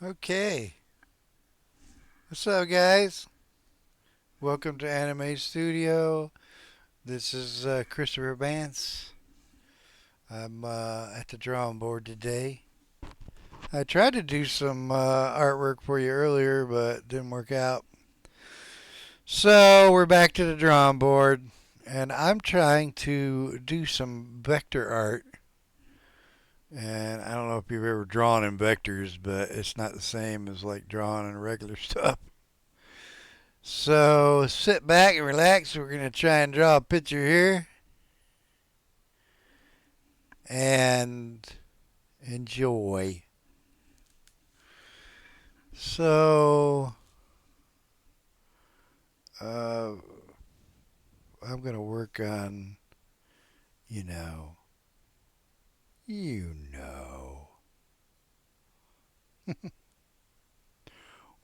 Okay. What's up, guys? Welcome to Animate Studio. This is Christopher Bance. I'm at the drawing board today. I tried to do some artwork for you earlier, but it didn't work out. So we're back to the drawing board, and I'm trying to do some vector art. And I don't know if you've ever drawn in vectors, but it's not the same as like drawing in regular stuff. So sit back and relax. We're going to try and draw a picture here and enjoy. So uh, I'm going to work on, you know, you know,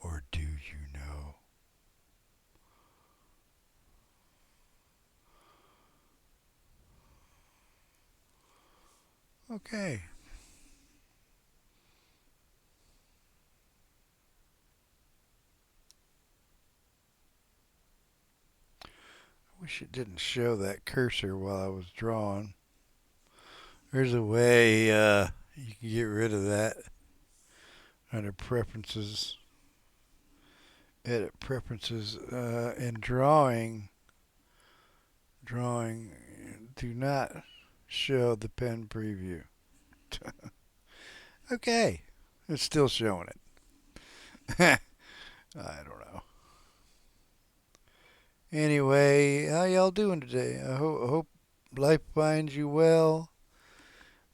or do you know? Okay. I wish it didn't show that cursor while I was drawing. There's a way you can get rid of that under preferences. Edit preferences in drawing, do not show the pen preview. Okay, it's still showing it. I don't know. Anyway, how y'all doing today? I hope life finds you well.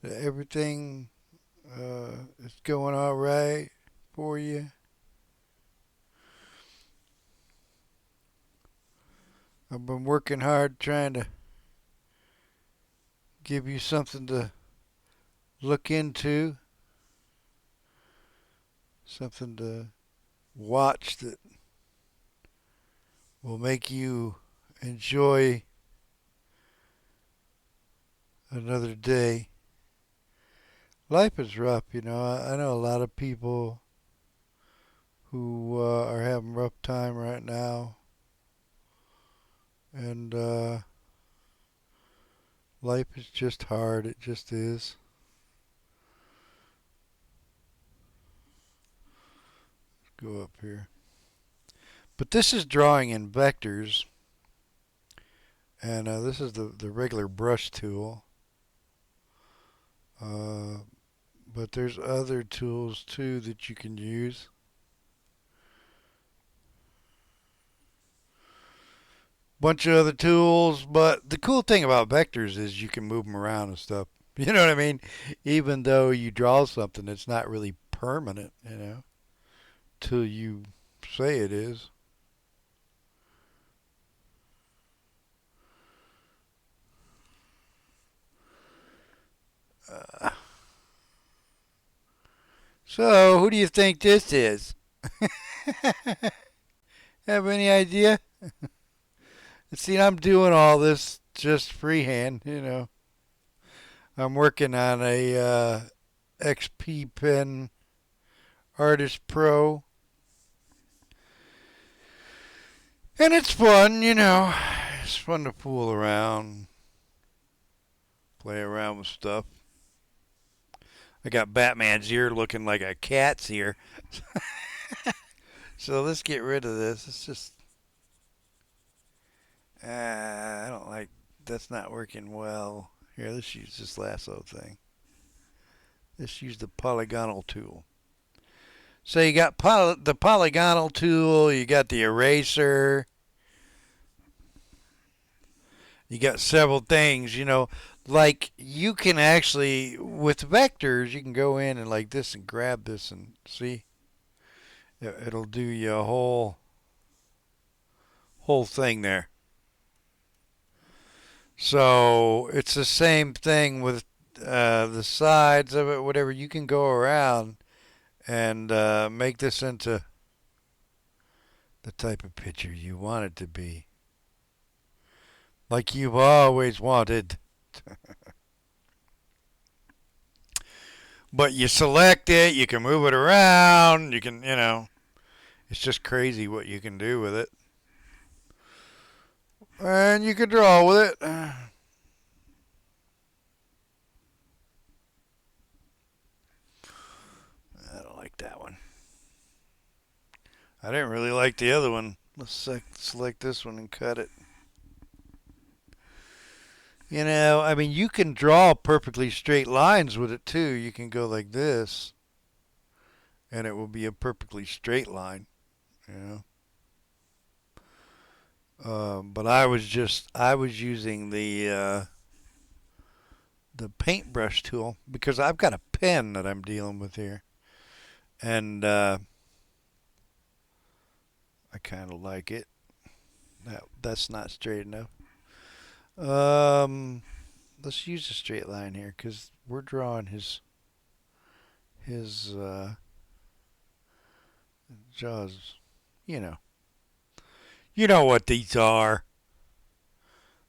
That everything is going all right for you. I've been working hard trying to give you something to look into, something to watch that will make you enjoy another day. Life is rough, you know. I know a lot of people who are having a rough time right now, and life is just hard. It just is. Go up here. But this is drawing in vectors, and this is the regular brush tool. Uh, but there's other tools too that you can use. Bunch of other tools, but the cool thing about vectors is you can move them around and stuff. You know what I mean? Even though you draw something, it's not really permanent, you know, till you say it is. Uh, so, who do you think this is? Have any idea? See, I'm doing all this just freehand, you know. I'm working on a XP Pen Artist Pro, and it's fun, you know. It's fun to fool around, play around with stuff. I got Batman's ear looking like a cat's ear. So let's get rid of this. It's just, I don't like, that's not working well. Here, let's use this lasso thing. Let's use the polygonal tool. So you got the polygonal tool, you got the eraser, you got several things, you know, like you can actually, with vectors, you can go in and like this and grab this and see, it'll do you a whole thing there. So it's the same thing with the sides of it, whatever. You can go around and make this into the type of picture you want it to be, like you've always wanted. But you select it, you can move it around, you can, it's just crazy what you can do with it. And you can draw with it. I don't like that one. I didn't really like the other one. Let's select this one and cut it. I mean, you can draw perfectly straight lines with it too. You can go like this, and it will be a perfectly straight line, you know. But I was using the paintbrush tool because I've got a pen that I'm dealing with here, and I kind of like it. That's not straight enough. Um, let's use a straight line here because we're drawing his jaws. You know, you know what these are.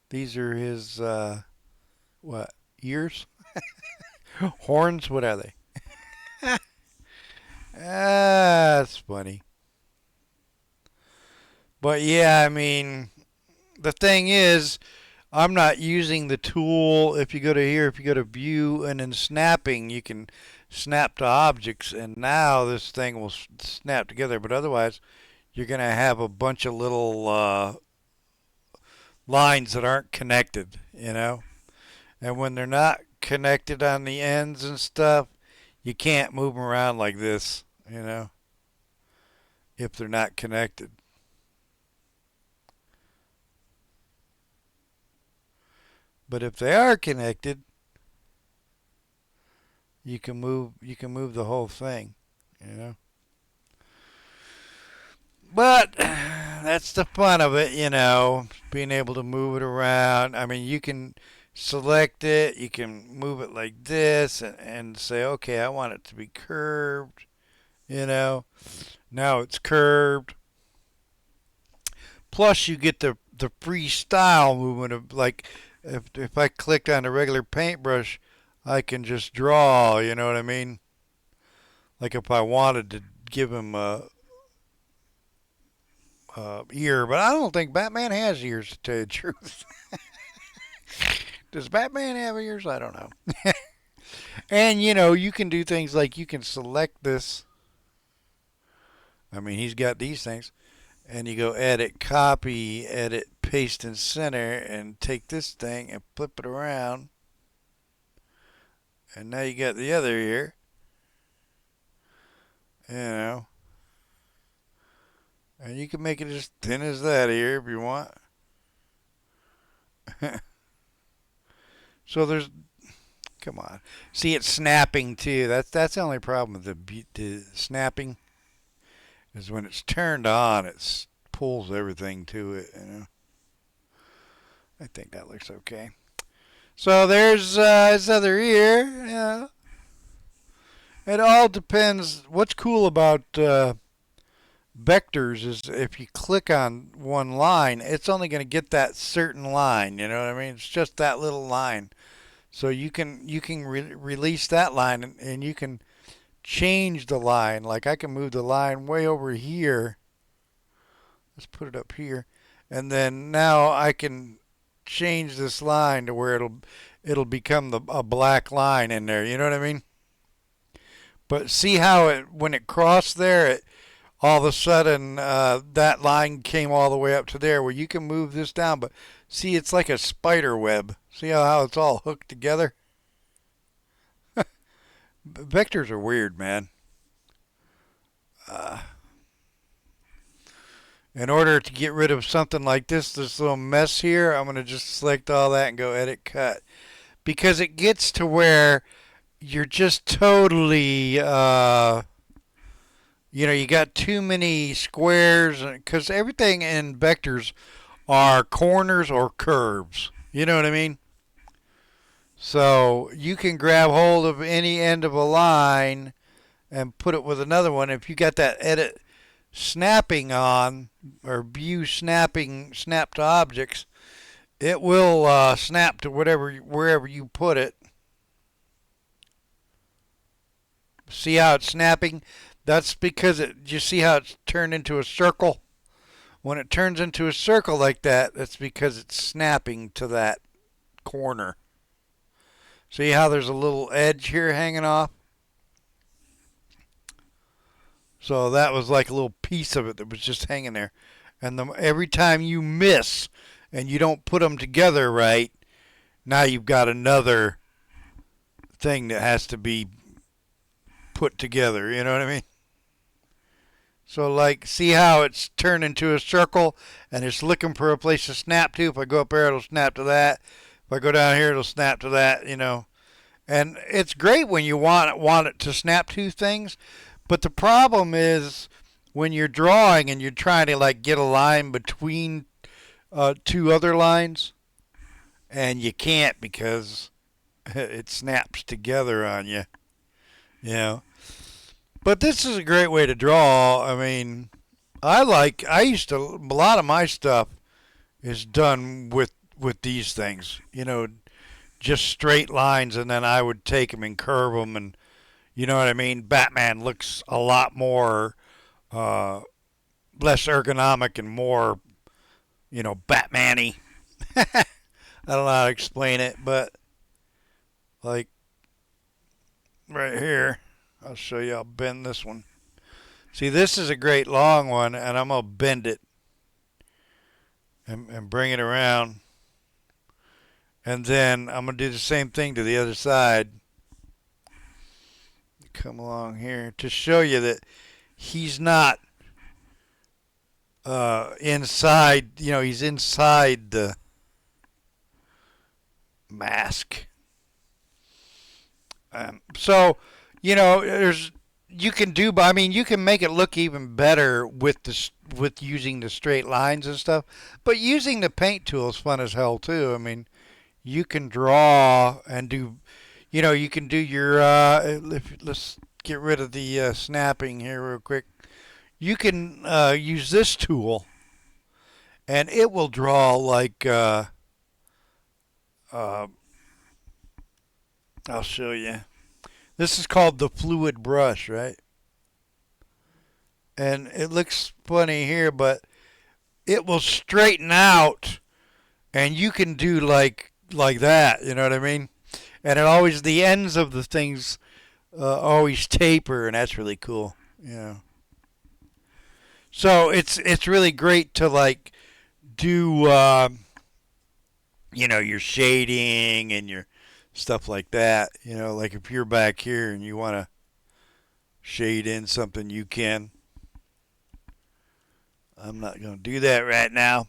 These are his what ears, horns? What are they? That's funny. But yeah, I mean, the thing is, I'm not using the tool. If you go to here, if you go to view and then snapping, you can snap to objects, and now this thing will snap together. But otherwise, you're going to have a bunch of little lines that aren't connected, And when they're not connected on the ends and stuff, you can't move them around like this, if they're not connected. But if they are connected, you can move the whole thing. But that's the fun of it, being able to move it around. I mean, you can select it, you can move it like this and say, okay, I want it to be curved. Now it's curved. Plus, you get the freestyle movement of like if I clicked on a regular paintbrush, I can just draw. You know what I mean? Like if I wanted to give him a ear, but I don't think Batman has ears to tell you the truth. Does Batman have ears? I don't know. And you can do things like you can select this. I mean, he's got these things. And you go edit, copy, edit, paste in center, and take this thing and flip it around. And now you got the other ear. You know. And you can make it as thin as that ear if you want. So there's, come on. See, it's snapping too. That's the only problem with the snapping is when it's turned on, it pulls everything to it. I think that looks okay. So there's his other ear. Yeah. It all depends. What's cool about vectors is if you click on one line, it's only going to get that certain line. You know what I mean? It's just that little line. So you can release that line and you can change the line. Like I can move the line way over here. Let's put it up here. And then now I can change this line to where it'll become a black line in there. You know what I mean? But see how when it crossed there, all of a sudden that line came all the way up to there where you can move this down. But see, it's like a spider web. See how it's all hooked together? Vectors are weird, man. In order to get rid of something like this little mess here, I'm going to just select all that and go edit cut. Because it gets to where you're just totally, you got too many squares. Because everything in vectors are corners or curves. You know what I mean? So you can grab hold of any end of a line and put it with another one. If you got that edit snapping on or view snapping snap to objects, it will snap to wherever you put it. See how it's snapping? That's because you see how it's turned into a circle? When it turns into a circle like that, that's because it's snapping to that corner. See how there's a little edge here hanging off? So that was like a little piece of it that was just hanging there. And every time you miss and you don't put them together right, now you've got another thing that has to be put together. You know what I mean? So like, see how it's turned into a circle and it's looking for a place to snap to. If I go up there, it'll snap to that. If I go down here, it'll snap to that, you know. And it's great when you want it to snap to things. But the problem is when you're drawing and you're trying to like get a line between two other lines, and you can't because it snaps together on you. You know. But this is a great way to draw. I mean, a lot of my stuff is done with these things. You know, just straight lines, and then I would take them and curve them, and you know what I mean. Batman looks a lot more less ergonomic and more, you know, Batman-y. I don't know how to explain it, but like right here, I'll show you. I'll bend this one. See, this is a great long one, and I'm going to bend it and bring it around. And then I'm going to do the same thing to the other side. Come along here to show you that he's not inside, you know, he's inside the mask. So, you know, you can make it look even better with using the straight lines and stuff. But using the paint tool is fun as hell too. I mean, you can draw and do, you know, you can do your. Let's get rid of the snapping here real quick. You can use this tool, and it will draw like. I'll show you. This is called the fluid brush, right? And it looks funny here, but it will straighten out, and you can do like that. You know what I mean? And the ends of the things always taper, and that's really cool. You know. So it's really great to like do you know, your shading and your stuff like that. You know, like if you're back here and you want to shade in something, you can. I'm not going to do that right now.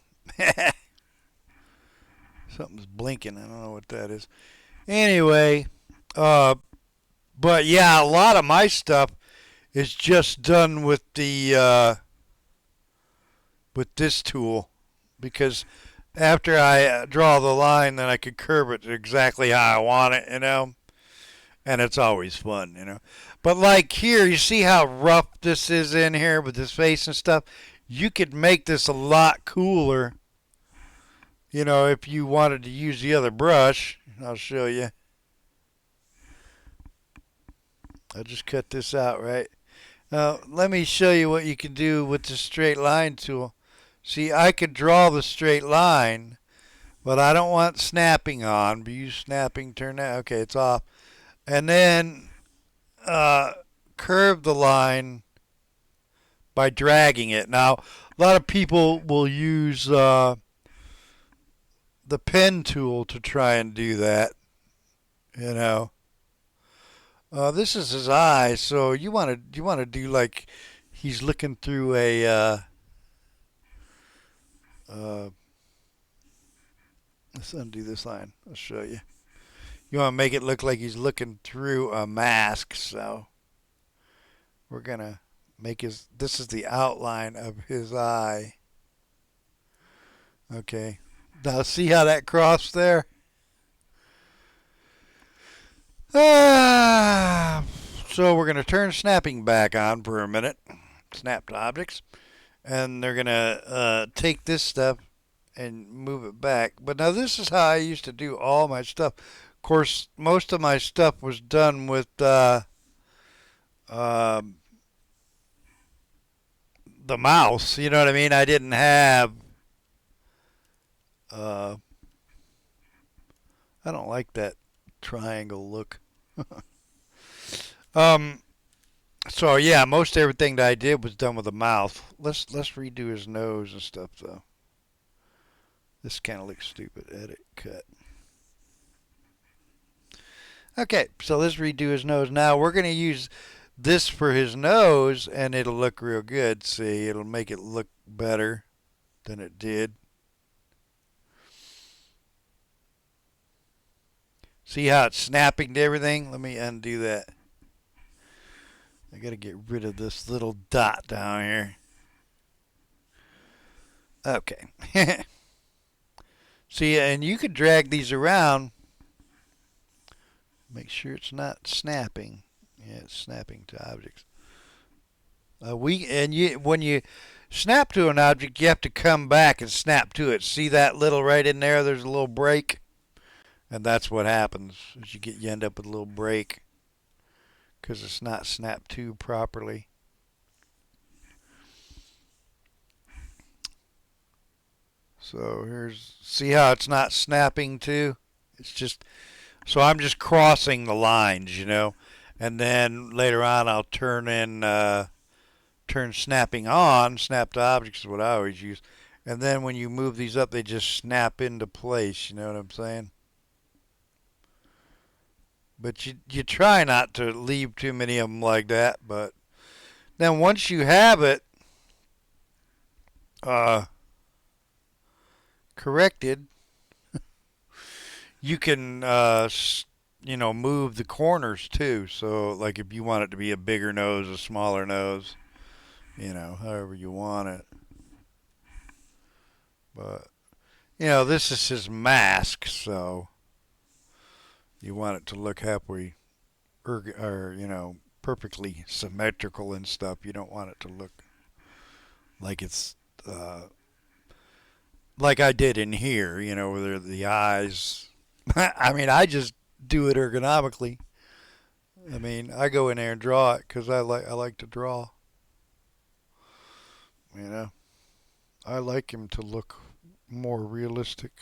Something's blinking. I don't know what that is. Anyway, but yeah, a lot of my stuff is just done with the with this tool, because after I draw the line, then I can curve it exactly how I want it, you know, and it's always fun, you know. But like here, you see how rough this is in here with this face and stuff? You could make this a lot cooler, you know, if you wanted to use the other brush. I'll show you. I'll just cut this out, right? Now, let me show you what you can do with the straight line tool. See, I could draw the straight line, but I don't want snapping on. But use snapping, turn that. Okay, it's off. And then curve the line by dragging it. Now, a lot of people will use the pen tool to try and do that. You know, this is his eye, so you want to do like he's looking through a. Let's undo this line. I'll show you. You want to make it look like he's looking through a mask, so we're gonna make this is the outline of his eye. Okay. Now see how that crossed there? So we're gonna turn snapping back on for a minute. Snap to objects. And they're going to take this stuff and move it back. But now this is how I used to do all my stuff. Of course, most of my stuff was done with um, the mouse. You know what I mean? I didn't have. Uh, I don't like that triangle look. um. So yeah, most everything that I did was done with a mouth. Let's redo his nose and stuff though. This kind of looks stupid. Edit, cut. Okay, so let's redo his nose. Now we're gonna use this for his nose, and it'll look real good. See, it'll make it look better than it did. See how it's snapping to everything? Let me undo that. I gotta get rid of this little dot down here. Okay. See, and you could drag these around. Make sure it's not snapping. Yeah, it's snapping to objects. When you snap to an object, you have to come back and snap to it. See that little right in there? There's a little break, and that's what happens. Is you end up with a little break because it's not snapped to properly. So see how it's not snapping to? It's just, so I'm just crossing the lines, and then later on I'll turn snapping on. Snap to objects is what I always use. And then when you move these up, they just snap into place, you know what I'm saying? But you try not to leave too many of them like that, but then once you have it corrected, you can move the corners too. So like if you want it to be a bigger nose, a smaller nose, however you want it. But this is his mask, so you want it to look halfway or perfectly symmetrical and stuff. You don't want it to look like it's like I did in here, where the eyes. I mean, I just do it ergonomically. I mean, I go in there and draw it because I like to draw. I like him to look more realistic.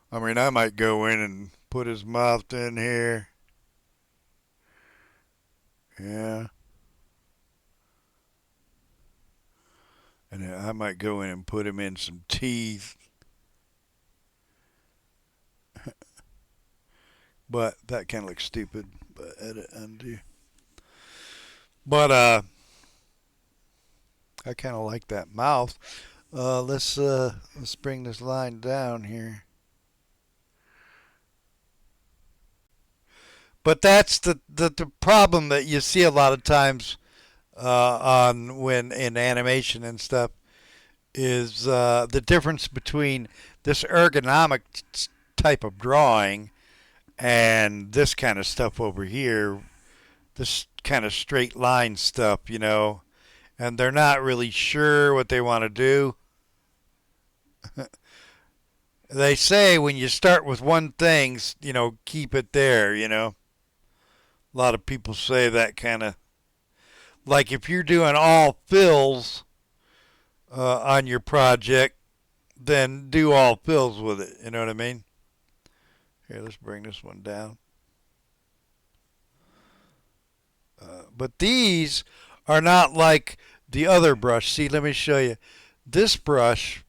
I mean, I might go in and put his mouth in here. Yeah. And I might go in and put him in some teeth. But that kind of looks stupid. But edit, undo. But I kind of like that mouth. Let's bring this line down here. But that's the problem that you see a lot of times when in animation and stuff is the difference between this ergonomic type of drawing and this kind of stuff over here, this kind of straight line stuff, and they're not really sure what they want to do. They say when you start with one thing, keep it there, A lot of people say that kind of, like if you're doing all fills on your project, then do all fills with it, you know what I mean? Here, let's bring this one down. But these are not like the other brush. See, let me show you. This brush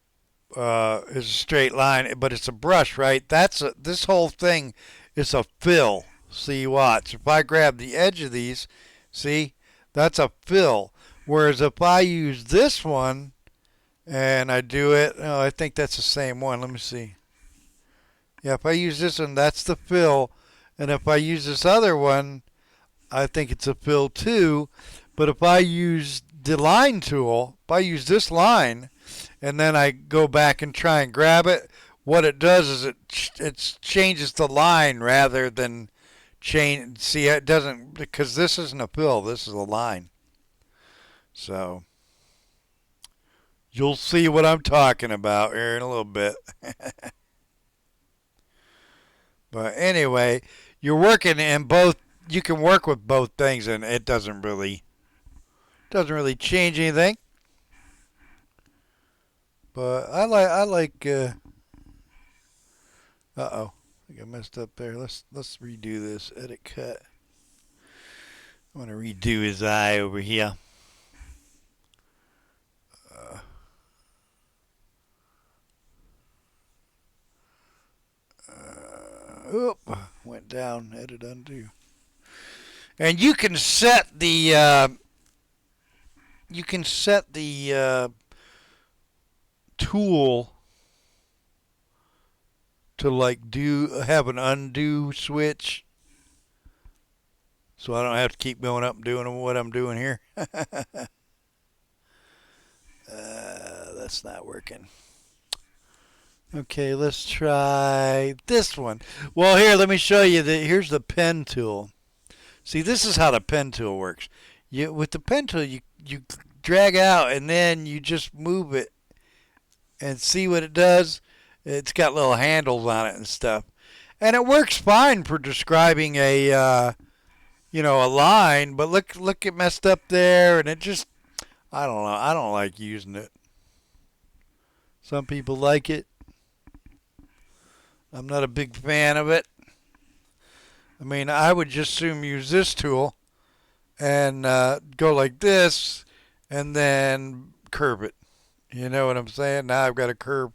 is a straight line, but it's a brush, right? This whole thing is a fill. See, watch. If I grab the edge of these, see, that's a fill. Whereas if I use this one and I do it, oh, I think that's the same one. Let me see. Yeah, if I use this one, that's the fill. And if I use this other one, I think it's a fill too. But if I use the line tool, if I use this line, and then I go back and try and grab it, what it does is it changes the line rather than change. See, it doesn't, because this isn't a fill, this is a line. So you'll see what I'm talking about here in a little bit. But anyway, you're working in both you can work with both things, and it doesn't really change anything. But I like. Uh-oh, I think I messed up there. Let's redo this. Edit cut. I want to redo his eye over here. Uh, Oop, went down. Edit undo. And you can set the tool to like have an undo switch, so I don't have to keep going up and doing what I'm doing here. That's not working. Okay, let's try this one. Well, here, let me show you. Here's the pen tool. See, this is how the pen tool works. With the pen tool, you drag out, and then you just move it and see what it does. It's got little handles on it and stuff. And it works fine for describing a line, but look it messed up there, and it just, I don't know. I don't like using it. Some people like it. I'm not a big fan of it. I mean, I would just assume use this tool and go like this and then curve it. You know what I'm saying? Now I've got to curve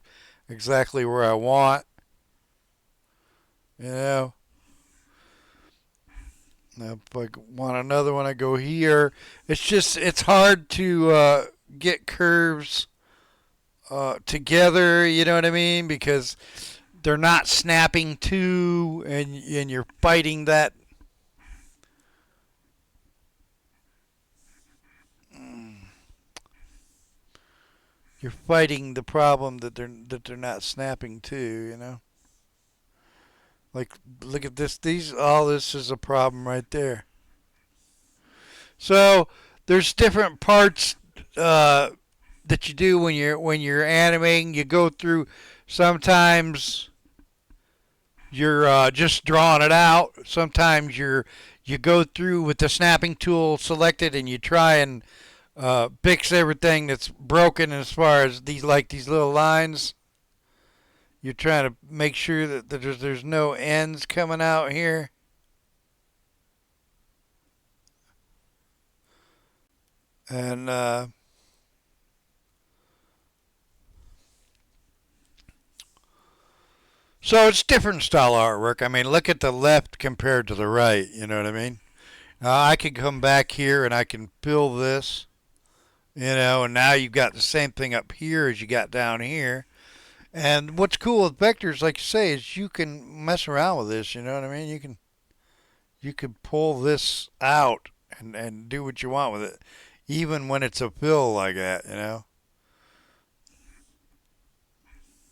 exactly where I want. You know. Now if I want another one, I go here. It's hard to get curves together. You know what I mean? Because they're not snapping to, and you're fighting that. You're fighting the problem that they're not snapping to. You know, like look at this. All this is a problem right there. So there's different parts that you do when you're animating. You go through sometimes. You're just drawing it out. Sometimes you go through with the snapping tool selected and you try and fix everything that's broken as far as these little lines. You're trying to make sure that there's no ends coming out here. And so it's different style artwork. I mean, look at the left compared to the right. You know what I mean? I can come back here and I can fill this, and now you've got the same thing up here as you got down here. And what's cool with vectors, like you say, is you can mess around with this. You know what I mean? You can pull this out and do what you want with it, even when it's a fill like that.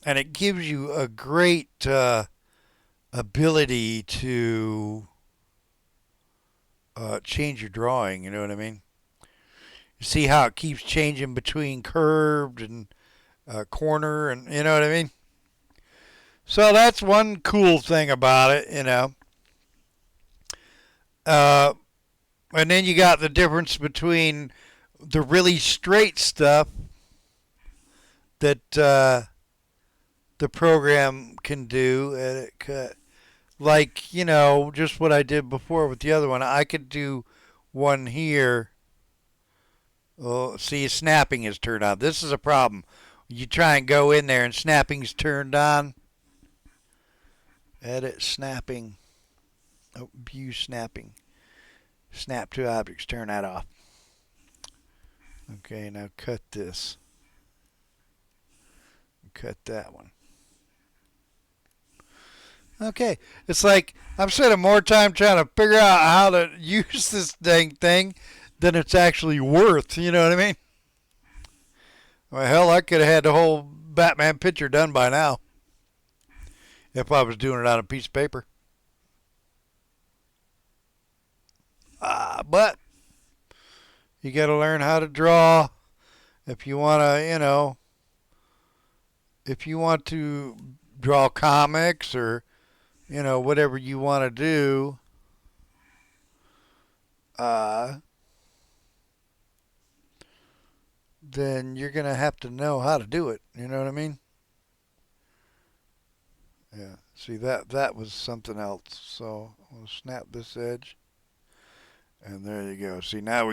And it gives you a great ability to change your drawing. You know what I mean? You see how it keeps changing between curved and corner, and you know what I mean? So that's one cool thing about it. Uh, and then you got the difference between the really straight stuff that the program can do, edit, cut. Like, just what I did before with the other one. I could do one here. Oh, see, snapping is turned on. This is a problem. You try and go in there and snapping's turned on. Edit snapping. Oh, view snapping. Snap to objects. Turn that off. Okay, now cut this. Cut that one. Okay, it's like I'm spending more time trying to figure out how to use this dang thing than it's actually worth. You know what I mean? Well, hell, I could have had the whole Batman picture done by now if I was doing it on a piece of paper. But you got to learn how to draw if you want to, if you want to draw comics or whatever you want to do. uh, then you're going to have to know how to do it. You know what I mean? Yeah. See, that was something else. So I'm going to snap this edge. And there you go. See, now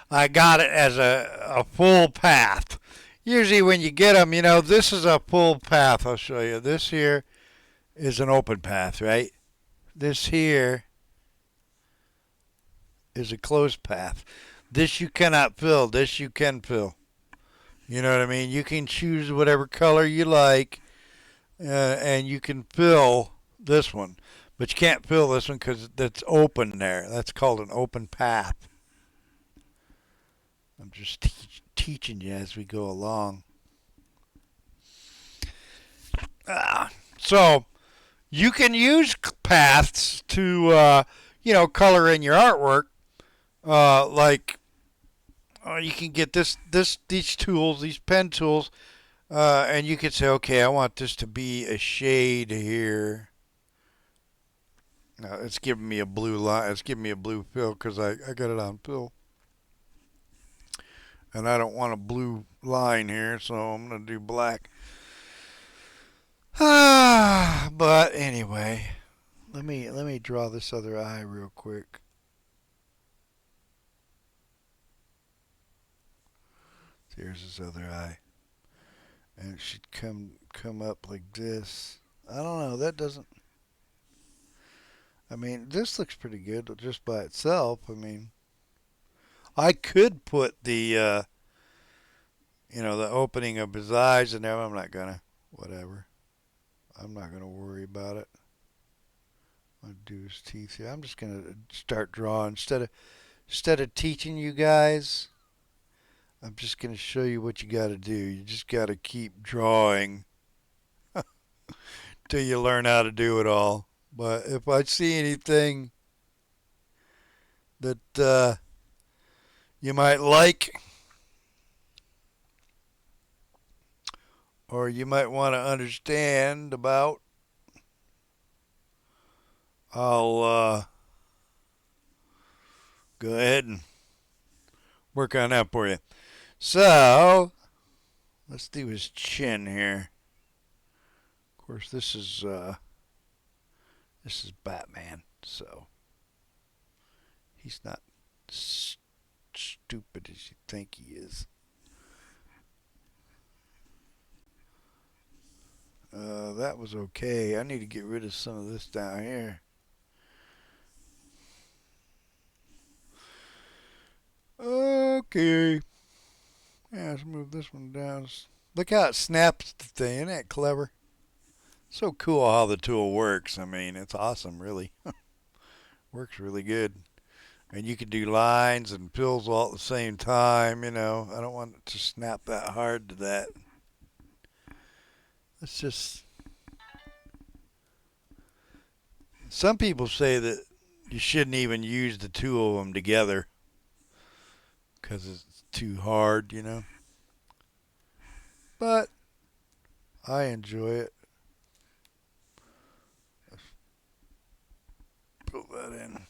I got it as a full path. Usually when you get them, this is a full path. I'll show you. This here is an open path, right? This here is a closed path. This you cannot fill. This you can fill. You know what I mean? You can choose whatever color you like, and you can fill this one. But you can't fill this one because that's open there. That's called an open path. I'm just teaching you as we go along. So you can use paths to, color in your artwork. You can get these tools, these pen tools, and you can say, okay, I want this to be a shade here. Now it's giving me a blue line. It's giving me a blue fill because I got it on fill. And I don't want a blue line here, so I'm going to do black. But anyway, let me draw this other eye real quick. Here's this other eye. And it should come up like this. I don't know, that doesn't... I mean, this looks pretty good just by itself. I mean, I could put the opening of his eyes in there. I'm not gonna. Whatever. I'm not gonna worry about it. I'll do his teeth here. I'm just gonna start drawing instead of teaching you guys. I'm just gonna show you what you gotta do. You just gotta keep drawing till you learn how to do it all. But if I see anything that you might like, or you might want to understand about, I'll go ahead and work on that for you. So, let's do his chin here. Of course, this is Batman, so he's not stupid as you think he is. That was okay. I need to get rid of some of this down here. Okay. Yeah, let's move this one down. Look how it snaps the thing. Isn't that clever? So cool how the tool works. I mean, it's awesome, really. Works really good. And you can do lines and fills all at the same time, I don't want it to snap that hard to that. It's just... Some people say that you shouldn't even use the two of them together because it's too hard, But I enjoy it. Let's put that in.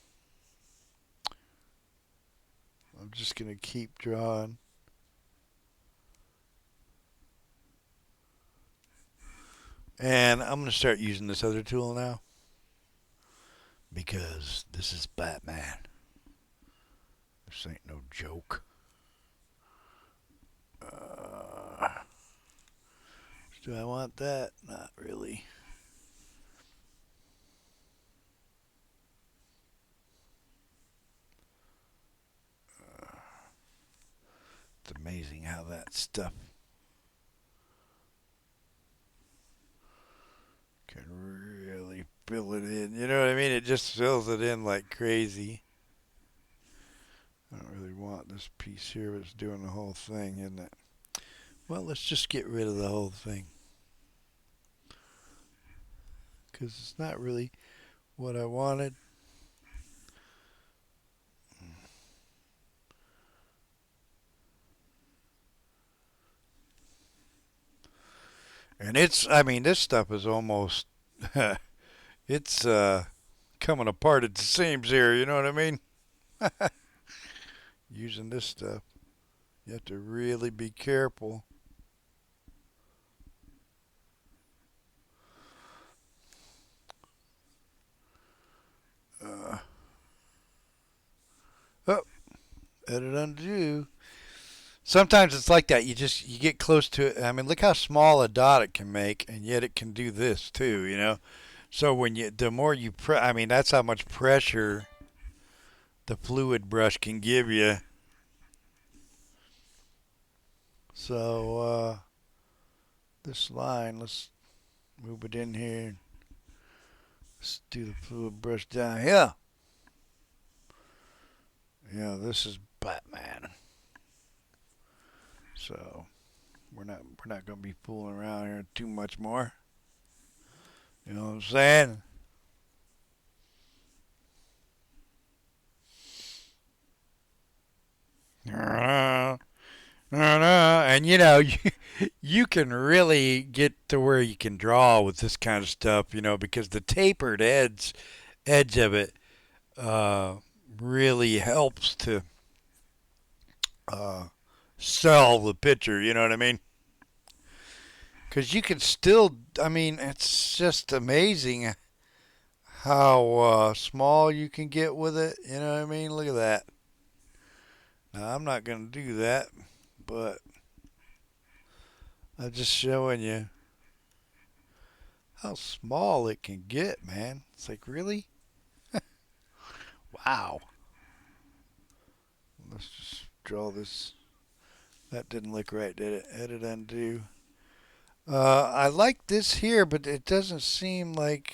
I'm just going to keep drawing. And I'm going to start using this other tool now. Because this is Batman. This ain't no joke. Do I want that? Not really. It's amazing how that stuff can really fill it in. You know what I mean? It just fills it in like crazy. I don't really want this piece here, but it's doing the whole thing, isn't it? Well, let's just get rid of the whole thing. Because it's not really what I wanted. And this stuff is almost, it's coming apart at the seams here, you know what I mean? using this stuff. You have to really be careful. Uh, oh, edit undo. Sometimes it's like that. You get close to it. I mean, look how small a dot it can make, and yet it can do this too. So the more you I mean, that's how much pressure the fluid brush can give you. So this line, let's move it in here. Let's do the fluid brush down here. Yeah, this is Batman. So we're not going to be fooling around here too much more. You know what I'm saying? And you can really get to where you can draw with this kind of stuff, because the tapered edge of it uh, really helps to uh, sell the picture. You know what I mean? Because you can still, I mean, it's just amazing how small you can get with it. You know what I mean? Look at that. Now, I'm not going to do that, but I'm just showing you how small it can get, man. It's like, really? Wow. Let's just draw this. That didn't look right, did it? Edit, undo. I like this here, but it doesn't seem like...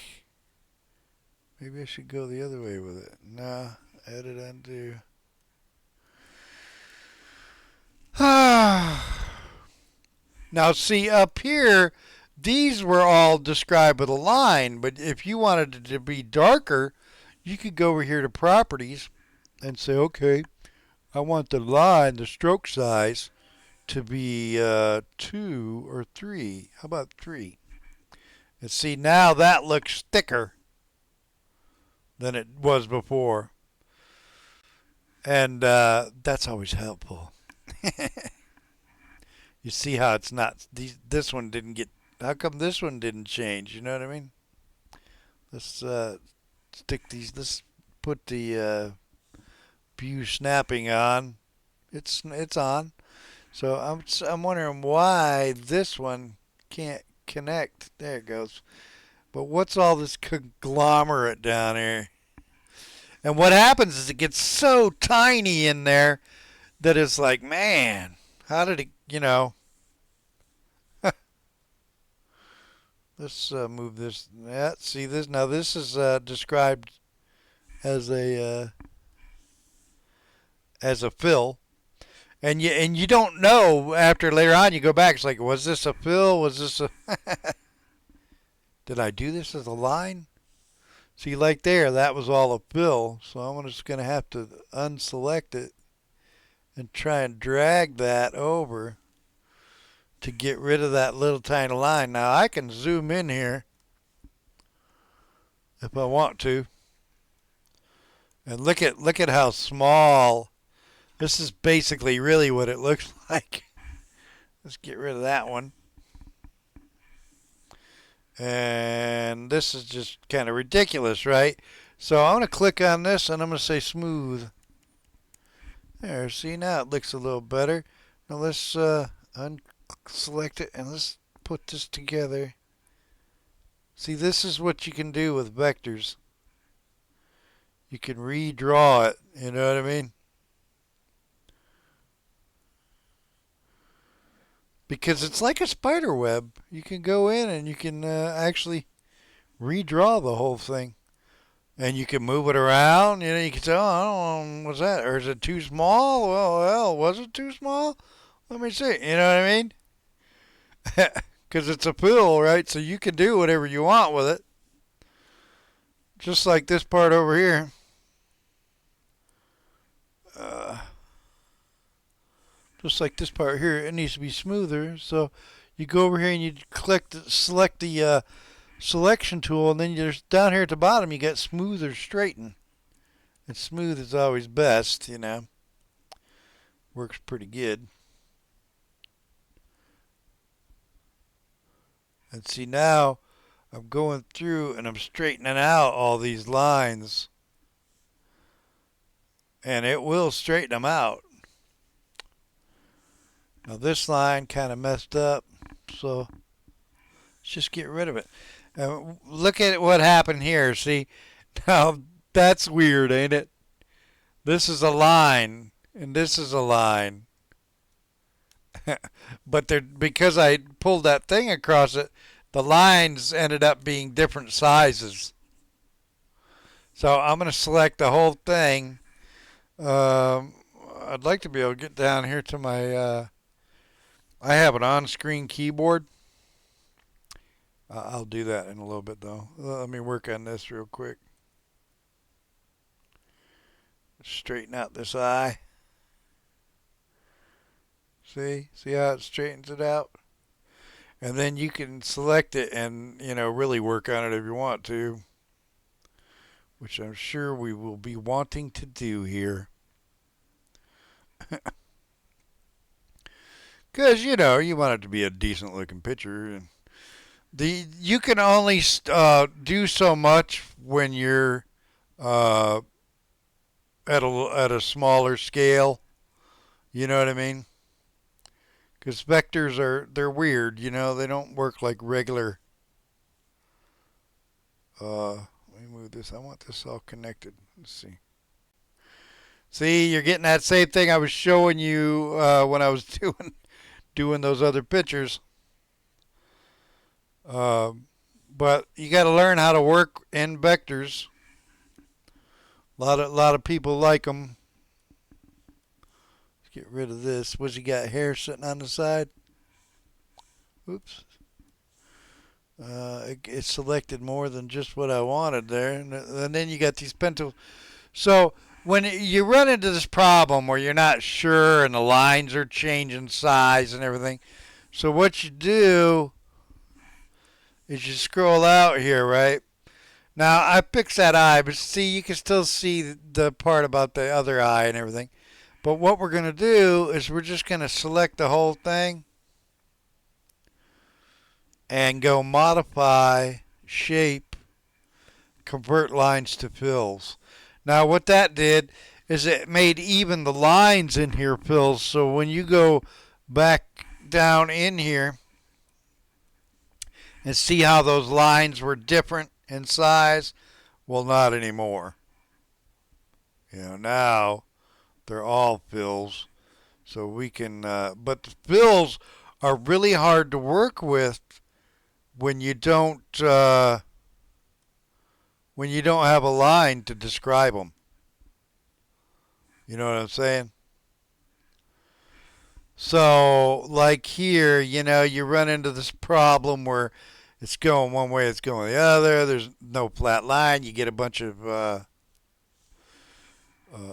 Maybe I should go the other way with it. Nah, edit, undo. Now, see, up here, these were all described with a line, but if you wanted it to be darker, you could go over here to Properties and say, okay, I want the line, the stroke size, to be 2 or 3. How about 3? And see, now that looks thicker than it was before. And that's always helpful. You see how it's not, this one didn't get, how come this one didn't change? You know what I mean? Let's stick these, let's put the view snapping on. It's on. So I'm wondering why this one can't connect. There it goes. But what's all this conglomerate down here? And what happens is it gets so tiny in there that it's like, man, how did it, Let's move this. Yeah, see this? Now this is described as a fill. And you don't know after later on you go back. It's like, was this a fill? Was this a... Did I do this as a line? See, like there, that was all a fill. So I'm just going to have to unselect it and try and drag that over to get rid of that little tiny line. Now I can zoom in here if I want to. And look at how small. This is basically really what it looks like. Let's get rid of that one. And this is just kind of ridiculous, right? So I'm going to click on this and I'm going to say smooth. There, see, now it looks a little better. Now let's unselect it and let's put this together. See, this is what you can do with vectors. You can redraw it, you know what I mean? Because it's like a spider web. You can go in and you can actually redraw the whole thing. And you can move it around. You can say, oh, I don't know, what's that? Or is it too small? Well, was it too small? Let me see. You know what I mean? Because it's a fill, right? So you can do whatever you want with it. Just like this part over here. Just like this part here, it needs to be smoother. So you go over here and you select the selection tool, and then you're down here at the bottom, you got smooth or straighten. And smooth is always best, you know. Works pretty good. And see now I'm going through and I'm straightening out all these lines. And it will straighten them out. Now this line kind of messed up, so let's just get rid of it. Look at what happened here. See, now that's weird, ain't it? This is a line, and this is a line. But because I pulled that thing across it, the lines ended up being different sizes. So I'm going to select the whole thing. I'd like to be able to get down here to my... I have an on-screen keyboard. I'll do that in a little bit, though. Let me work on this real quick. Straighten out this eye. See how it straightens it out? And then you can select it and, you know, really work on it if you want to, which I'm sure we will be wanting to do here. Because, you know, you want it to be a decent looking picture. And you can only do so much when you're at a smaller scale. You know what I mean? Because vectors they're weird, you know, they don't work like regular. Let me move this. I want this all connected. Let's see. See, you're getting that same thing I was showing you when I was doing those other pictures. But you got to learn how to work in vectors. A lot of people like them. Let's get rid of this. What's he got? Hair sitting on the side. Oops. It selected more than just what I wanted there. And then you got these pen tools. So when you run into this problem where you're not sure and the lines are changing size and everything, so what you do is you scroll out here, right? Now I fixed that eye, but see, you can still see the part about the other eye and everything. But what we're going to do is we're just going to select the whole thing and go modify, shape, convert lines to fills. Now what that did is it made even the lines in here fills. So when you go back down in here and see how those lines were different in size, well, not anymore. You know, now they're all fills. So we can, but the fills are really hard to work with when you don't have a line to describe them. You know what I'm saying? So, like here, you know, you run into this problem where it's going one way, it's going the other. There's no flat line. You get a bunch of,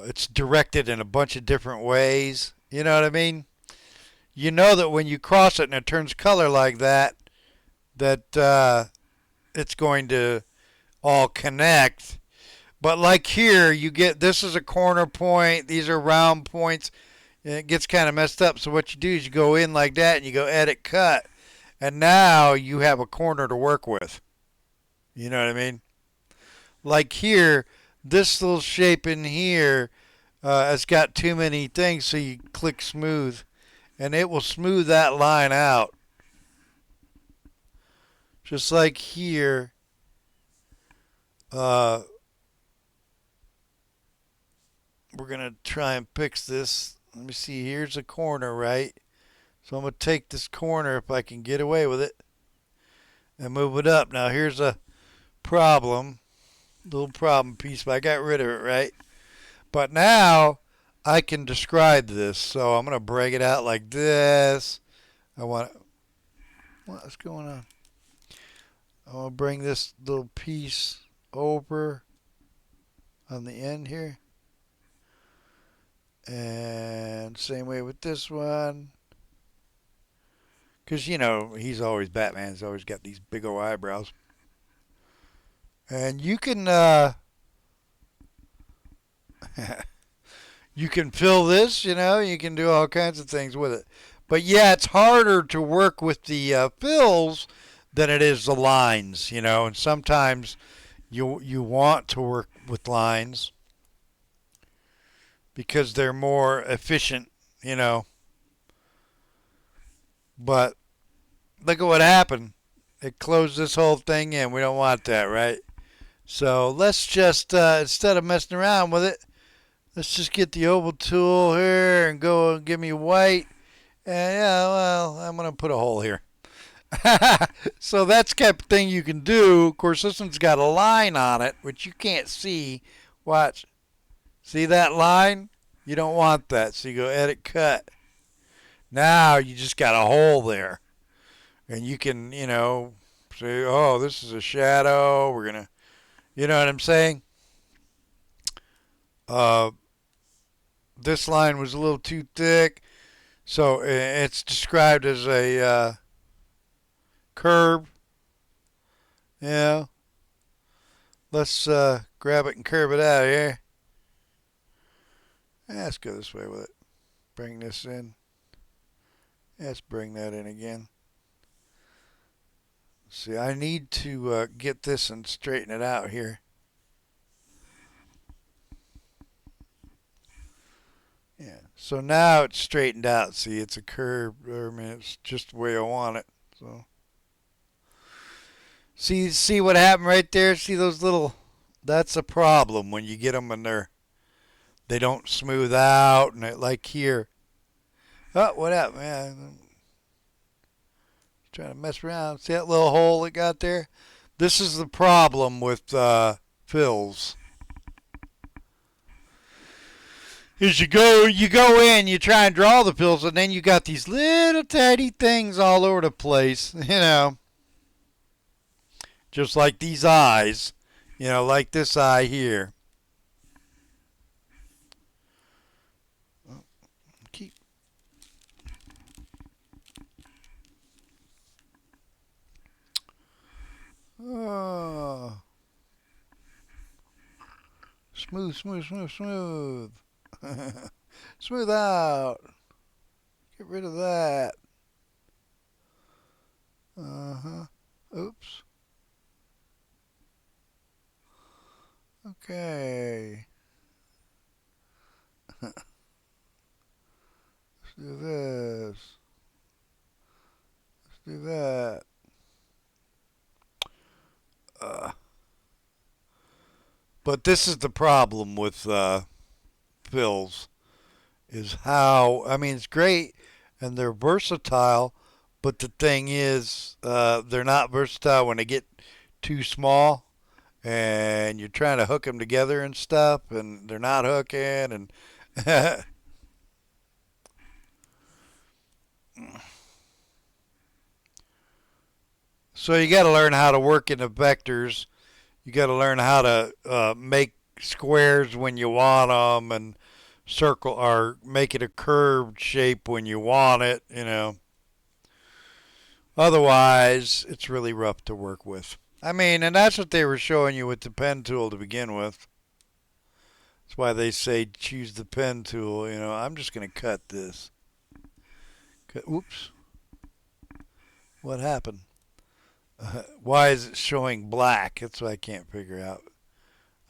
it's directed in a bunch of different ways. You know what I mean? You know that when you cross it and it turns color like that, it's going to all connect. But like here, you get, this is a corner point. These are round points. And it gets kind of messed up. So what you do is you go in like that and you go edit cut. And now you have a corner to work with. You know what I mean? Like here, this little shape in here has got too many things. So you click smooth. And it will smooth that line out. Just like here. We're going to try and fix this. Let me see. Here's a corner, right? So I'm going to take this corner if I can get away with it and move it up. Now here's a problem. Little problem piece, but I got rid of it, right? But now I can describe this. So I'm going to break it out like this. What's going on? I'm going to bring this little piece over on the end here. And same way with this one. Because, you know, he's always, Batman's always got these big old eyebrows. And you can You can fill this, you can do all kinds of things with it. But yeah, it's harder to work with the fills than it is the lines, and sometimes you want to work with lines because they're more efficient, you know. But look at what happened. It closed this whole thing in. We don't want that, right? So let's just, instead of messing around with it, let's just get the oval tool here and go and give me white. And yeah, well, I'm going to put a hole here. So that's the kind of thing you can do. Of course, this one's got a line on it, which you can't see. Watch. See that line? You don't want that. So you go edit cut. Now you just got a hole there. And you can, say, oh, this is a shadow. We're going to, you know what I'm saying? Uh, this line was a little too thick. So it's described as a curve. Yeah. Let's grab it and curve it out of here. Let's go this way with it. Bring this in. Let's bring that in again. See, I need to get this and straighten it out here. Yeah. So now it's straightened out. See, it's a curve. I mean, it's just the way I want it. So. See what happened right there? See those little... That's a problem when you get them and they don't smooth out. And like here. Oh, what happened? Man, trying to mess around. See that little hole it got there? This is the problem with fills. Is you go in, you try and draw the fills, and then you got these little tiny things all over the place, just like these eyes, like this eye here. Keep. Oh. Smooth, smooth, smooth, smooth. Smooth out. Get rid of that. Uh-huh. Oops. Okay. Let's do this. Let's do that. But this is the problem with fills, is how, I mean, it's great and they're versatile, but the thing is, they're not versatile when they get too small and you're trying to hook them together and stuff, and they're not hooking, and so you got to learn how to work in the vectors. You got to learn how to make squares when you want them, and circle or make it a curved shape when you want it. Otherwise, it's really rough to work with. I mean, and that's what they were showing you with the pen tool to begin with. That's why they say choose the pen tool. I'm just going to cut this. Oops. What happened? Why is it showing black? That's what I can't figure out.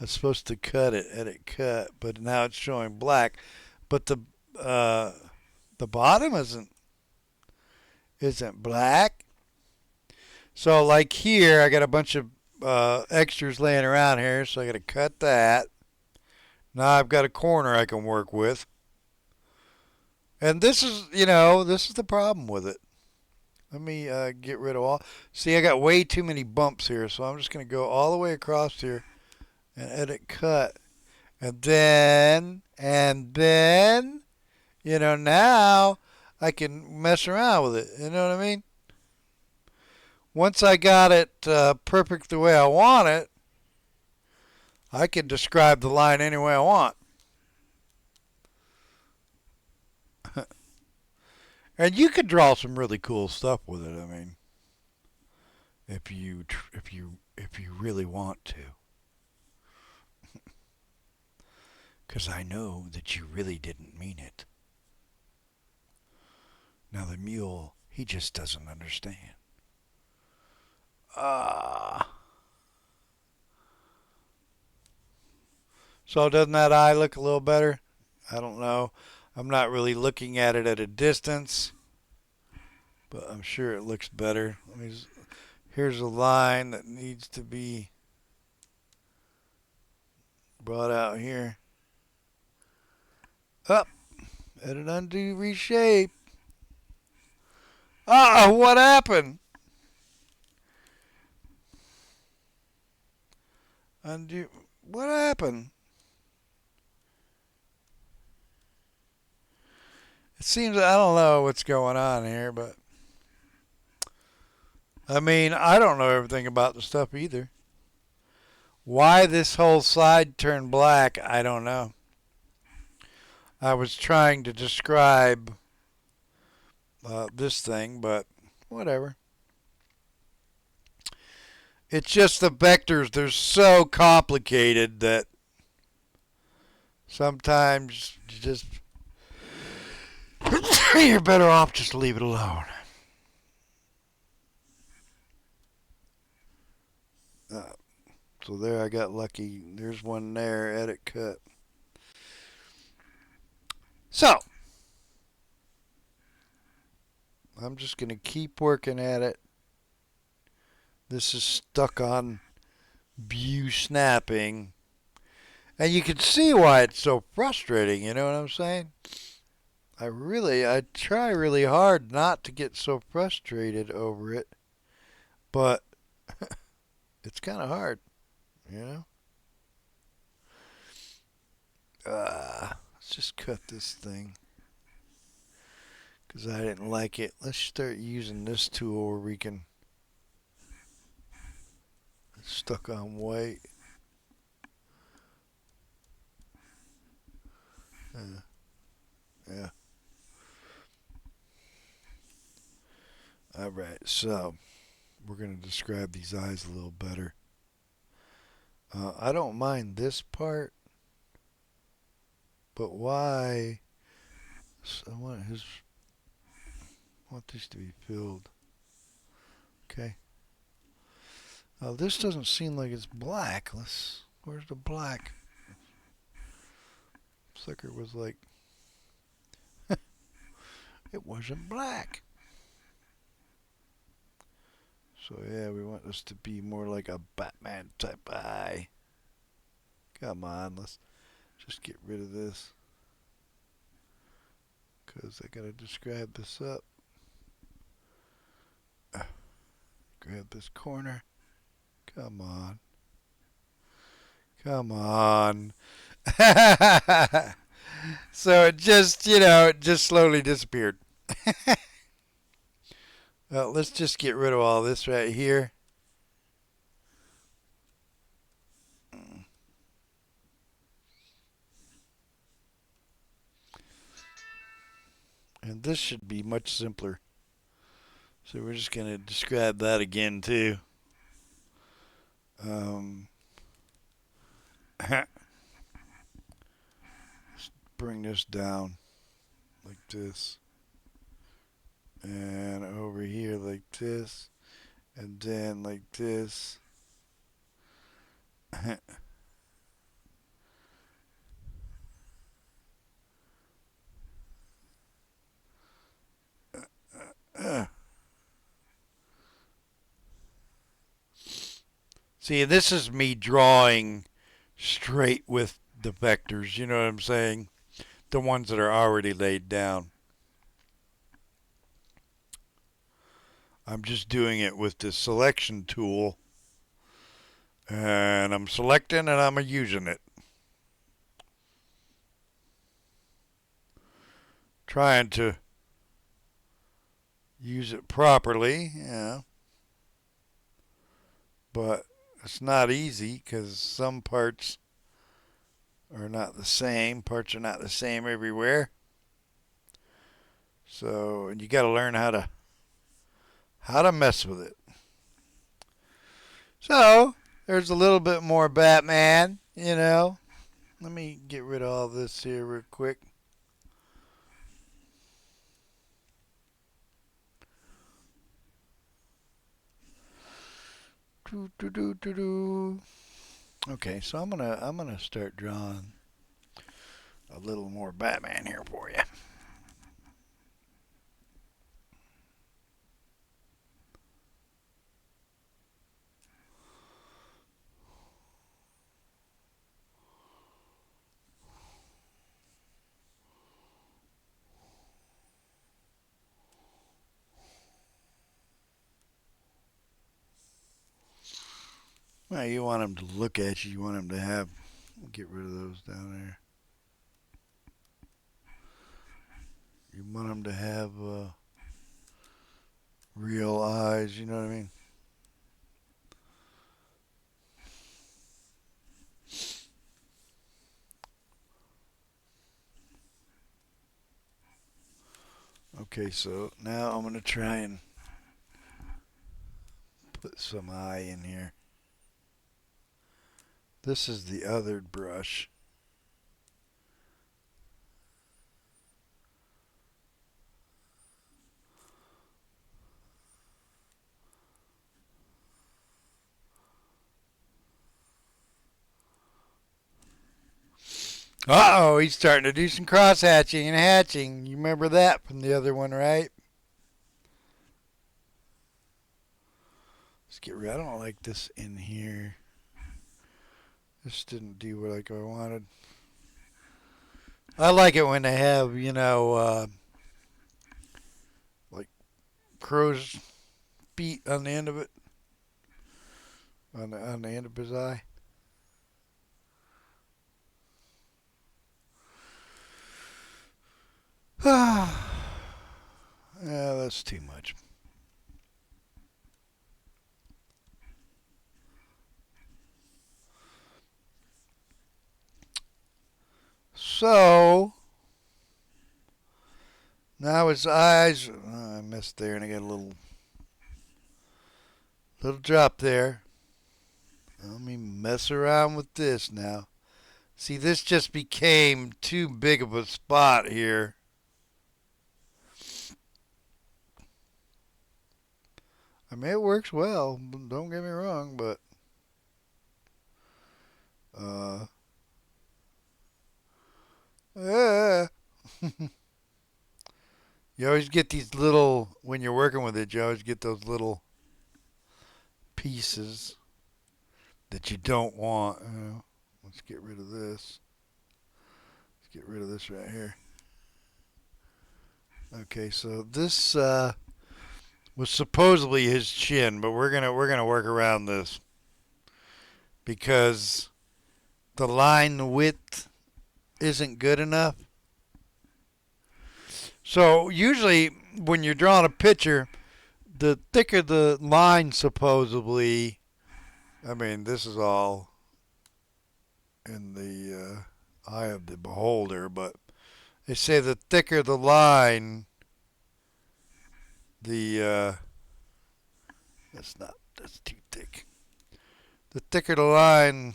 I'm supposed to cut it, edit cut, but now it's showing black. But the bottom isn't black. So like here, I got a bunch of extras laying around here, so I got to cut that. Now I've got a corner I can work with. And this is the problem with it. Let me get rid of all. See, I got way too many bumps here, so I'm just going to go all the way across here and edit cut. And then, now I can mess around with it. You know what I mean? Once I got it perfect the way I want it, I can describe the line any way I want. And you could draw some really cool stuff with it. I mean, if you really want to. 'cause I know that you really didn't mean it. Now the mule, he just doesn't understand. Ah. So doesn't that eye look a little better? I don't know. I'm not really looking at it at a distance, but I'm sure it looks better. Here's a line that needs to be brought out here. Up. Edit, undo, reshape. Ah, what happened? Undo. What happened? It seems I don't know what's going on here, but I mean, I don't know everything about the stuff either. Why this whole side turned black, I don't know. I was trying to describe this thing, but whatever. It's just the vectors, they're so complicated that sometimes you just you're better off just to leave it alone. So there, I got lucky. There's one there, edit cut. So I'm just going to keep working at it. This is stuck on view snapping. And you can see why it's so frustrating, you know what I'm saying? I try really hard not to get so frustrated over it, but it's kind of hard, you know? Let's just cut this thing because I didn't like it. Let's start using this tool where we can, it's stuck on white. Yeah. Alright, so we're going to describe these eyes a little better. I don't mind this part, but why? So I want these to be filled. Okay. This doesn't seem like it's black. Where's the black? Sucker was like, it wasn't black. So yeah, we want this to be more like a Batman type eye. Come on, let's just get rid of this. Because I gotta describe this up. Grab this corner. Come on. Come on. So it just, it just slowly disappeared. Well, let's just get rid of all this right here. And this should be much simpler. So we're just going to describe that again too. Let's bring this down like this. And over here like this. And then like this. See, this is me drawing straight with the vectors, you know what I'm saying? The ones that are already laid down. I'm just doing it with the selection tool. And I'm selecting and I'm using it. Trying to use it properly, yeah. But it's not easy because some parts are not the same. Parts are not the same everywhere. So you got to learn how to mess with it. So there's a little bit more Batman, let me get rid of all this here real quick. Okay, so I'm gonna start drawing a little more Batman here for you. Well, you want them to look at you. You want them to have. Get rid of those down there. You want them to have real eyes. You know what I mean? Okay, so now I'm gonna try and put some eye in here. This is the other brush. Uh-oh, he's starting to do some cross-hatching and hatching. You remember that from the other one, right? Let's get rid. I don't like this in here. This didn't do what like I wanted. I like it when they have, like crow's feet on the end of it, on the end of his eye. Yeah, that's too much. So now his eyes. I missed there, and I got a little drop there. Let me mess around with this now. See, this just became too big of a spot here. I mean, it works well. Don't get me wrong, but yeah. You always get these little, when you're working with it, you always get those little pieces that you don't want. Let's get rid of this. Let's get rid of this right here. Okay, so this was supposedly his chin, but we're gonna work around this because the line width isn't good enough. So usually when you're drawing a picture, the thicker the line supposedly, I mean, this is all in the eye of the beholder, but they say the thicker the line, that's too thick. The thicker the line,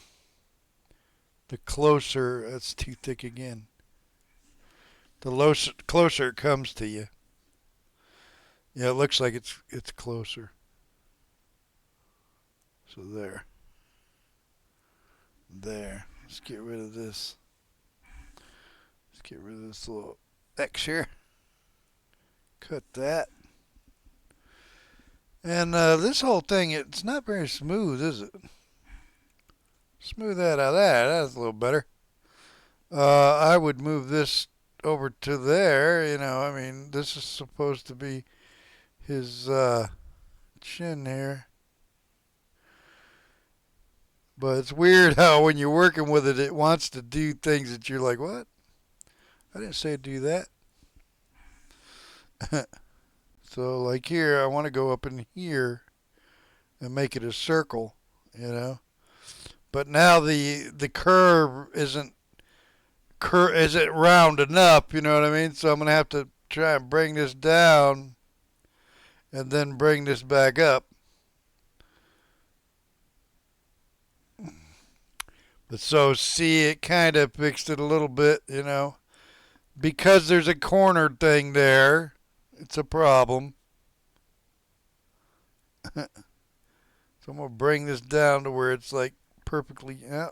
the closer, that's too thick again. The closer it comes to you. Yeah, it looks like it's closer. So there. Let's get rid of this. Let's get rid of this little X here. Cut that. And this whole thing, it's not very smooth, is it? Smooth that out of that. That's a little better. I would move this over to there. I mean, this is supposed to be his chin here. But it's weird how when you're working with it, it wants to do things that you're like, what? I didn't say do that. So like here, I want to go up in here and make it a circle, But now the curve isn't round enough, you know what I mean? So I'm gonna have to try and bring this down and then bring this back up. But so, see, it kind of fixed it a little bit, you know. Because there's a corner thing there, it's a problem. So I'm going to bring this down to where it's like perfectly, yep.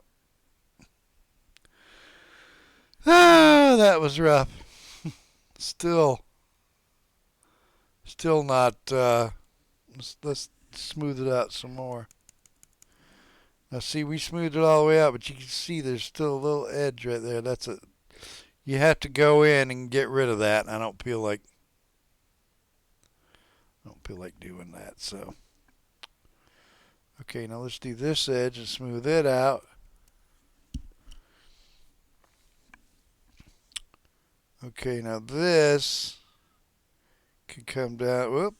Ah, that was rough. Still, still not, let's smooth it out some more. Now see, we smoothed it all the way out, but you can see there's still a little edge right there. That's it. You have to go in and get rid of that. I don't feel like doing that. So, okay, now let's do this edge and smooth it out. Okay, now this can come down. Whoop.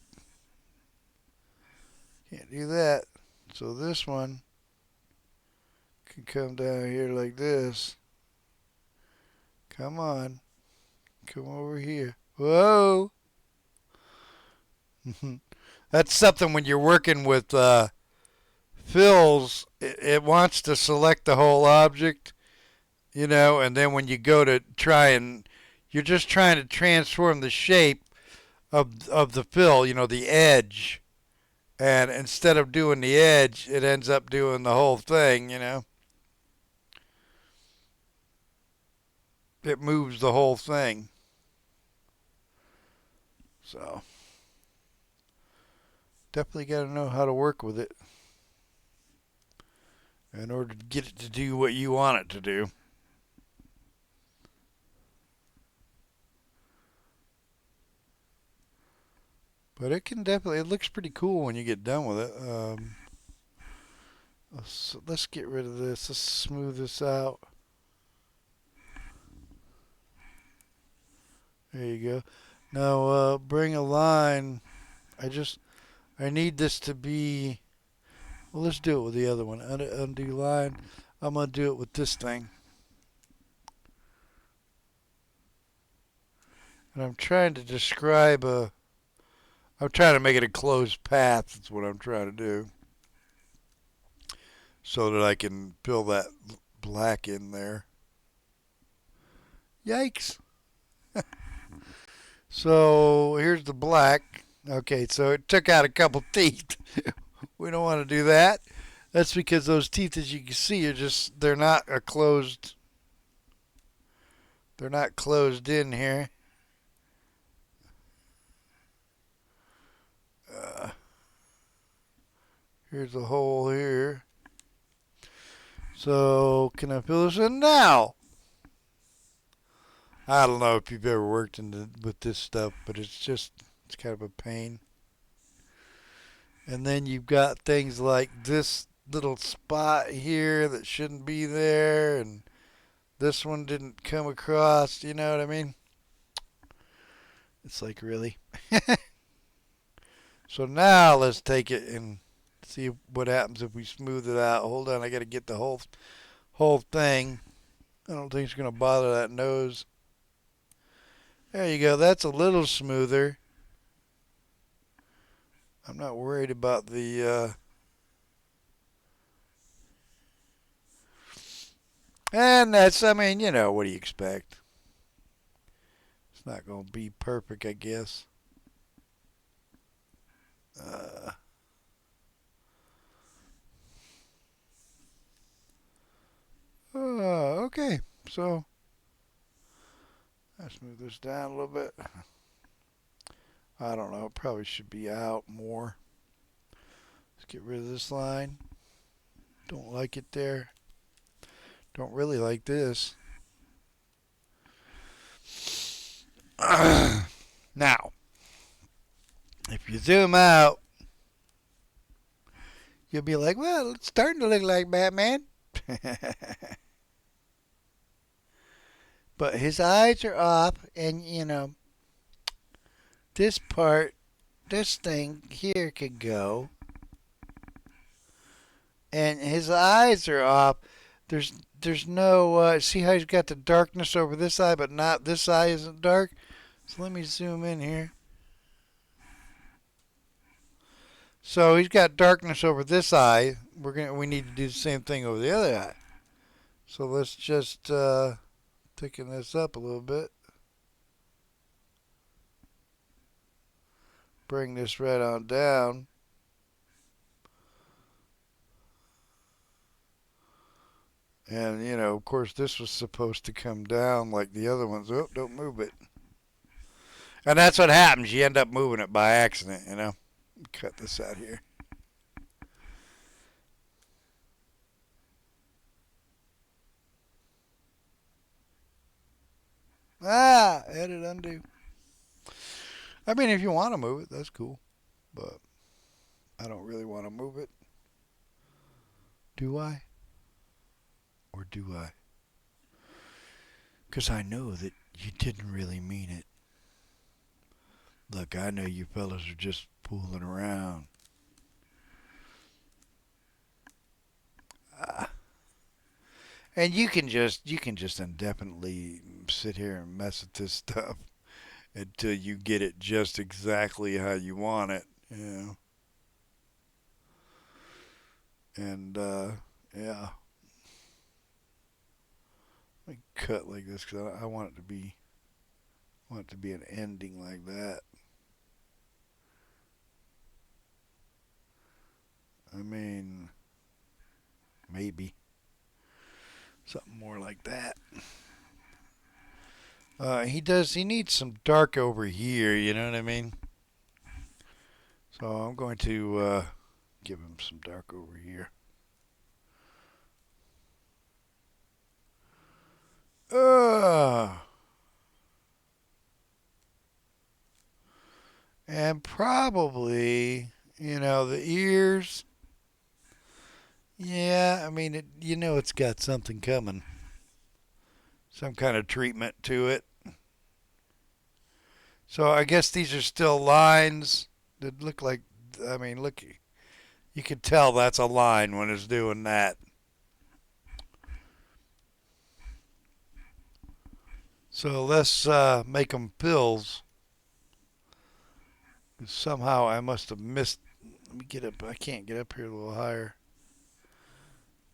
Can't do that. So this one can come down here like this. Come on. Come over here. Whoa. That's something when you're working with fills, it wants to select the whole object, you know, and then when you go to try and you're just trying to transform the shape of the fill, you know, the edge. And instead of doing the edge, it ends up doing the whole thing, you know. It moves the whole thing. So, definitely got to know how to work with it in order to get it to do what you want it to do. But it can definitely, it looks pretty cool when you get done with it. So let's get rid of this. Let's smooth this out. There you go. Now bring a line. I need this to be, well, let's do it with the other one. Undo line. I'm going to do it with this thing. And I'm trying to describe I'm trying to make it a closed path. That's what I'm trying to do. So that I can fill that black in there. Yikes. So here's the black. Okay, so it took out a couple teeth. We don't want to do that. That's because those teeth, as you can see, are just, they're not closed in here. Here's a hole here. So can I fill this in now? I don't know if you've ever worked with this stuff, but it's kind of a pain. And then you've got things like this little spot here that shouldn't be there, and this one didn't come across, you know what I mean? It's like, really? So now let's take it and see what happens if we smooth it out. Hold on, I got to get the whole thing. I don't think it's going to bother that nose. There you go. That's a little smoother. I'm not worried about the and that's, I mean, you know, what do you expect? It's not going to be perfect, I guess. Okay, so let's move this down a little bit. I don't know, it probably should be out more. Let's get rid of this line. Don't like it there. Don't really like this. Now, if you zoom out, you'll be like, well, it's starting to look like Batman. But his eyes are off, and you know, this part, this thing here could go. And his eyes are off. There's no, see how he's got the darkness over this eye, but not this eye isn't dark? So let me zoom in here. So he's got darkness over this eye. We need to do the same thing over the other eye. So let's just thicken this up a little bit. Bring this right on down. And, you know, of course, this was supposed to come down like the other ones. Oh, don't move it. And that's what happens. You end up moving it by accident, you know. Cut this out here. Ah, edit, undo. I mean, if you want to move it, that's cool. But I don't really want to move it. Do I? Or do I? Because I know that you didn't really mean it. Look, I know you fellas are just fooling around. Ah. And you can just indefinitely sit here and mess with this stuff until you get it just exactly how you want it, you know. And yeah, let me cut like this because I want it to be an ending like that. I mean, maybe something more like that. He needs some dark over here, you know what I mean? So I'm going to give him some dark over here. And probably, you know, the ears. Yeah, I mean, you know it's got something coming. Some kind of treatment to it. So I guess these are still lines that look like, I mean, look, you can tell that's a line when it's doing that. So let's make them pills. Somehow I must have missed. Let me get up. I can't get up here a little higher.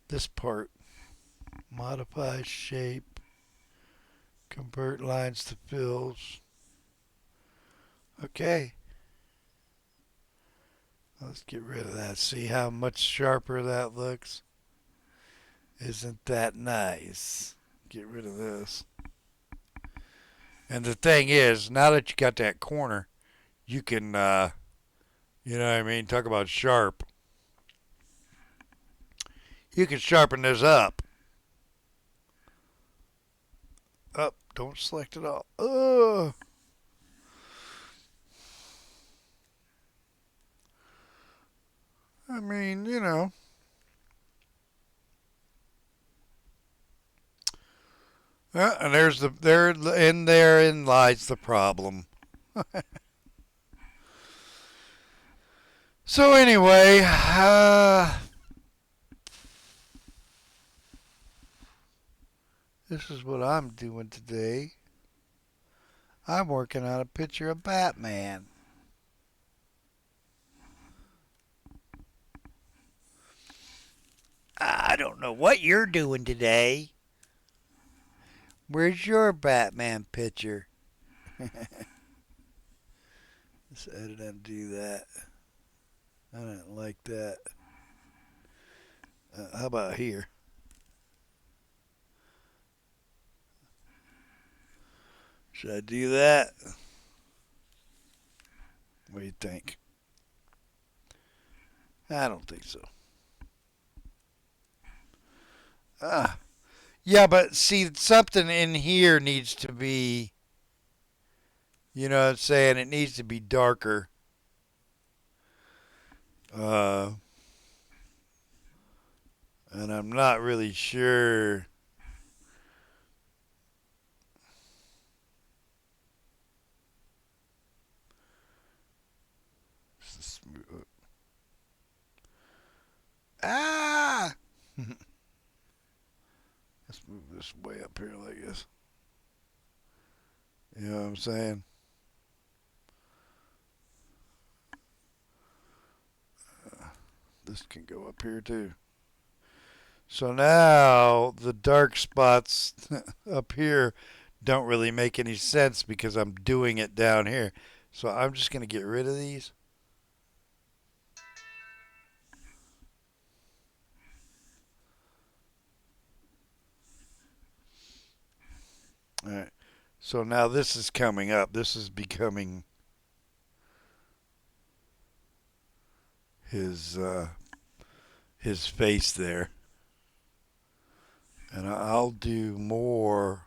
This part. Modify shape. Convert lines to fills. Okay. Let's get rid of that. See how much sharper that looks? Isn't that nice? Get rid of this. And the thing is, now that you got that corner, you can, you know what I mean? Talk about sharp. You can sharpen this up. Up. Don't select it all. Ugh. I mean, you know. And therein lies the problem. So anyway, this is what I'm doing today. I'm working on a picture of Batman. I don't know what you're doing today. Where's your Batman picture? Let's edit and do that. I don't like that. How about here? Should I do that? What do you think? I don't think so. Ah, yeah, but see, something in here needs to be, you know what I'm saying? It needs to be darker. Uh, and I'm not really sure. Ah! Let's move this way up here like this. You know what I'm saying? This can go up here too. So now the dark spots up here don't really make any sense because I'm doing it down here. So I'm just going to get rid of these. All right. So now this is coming up. This is becoming his his face there. And I'll do more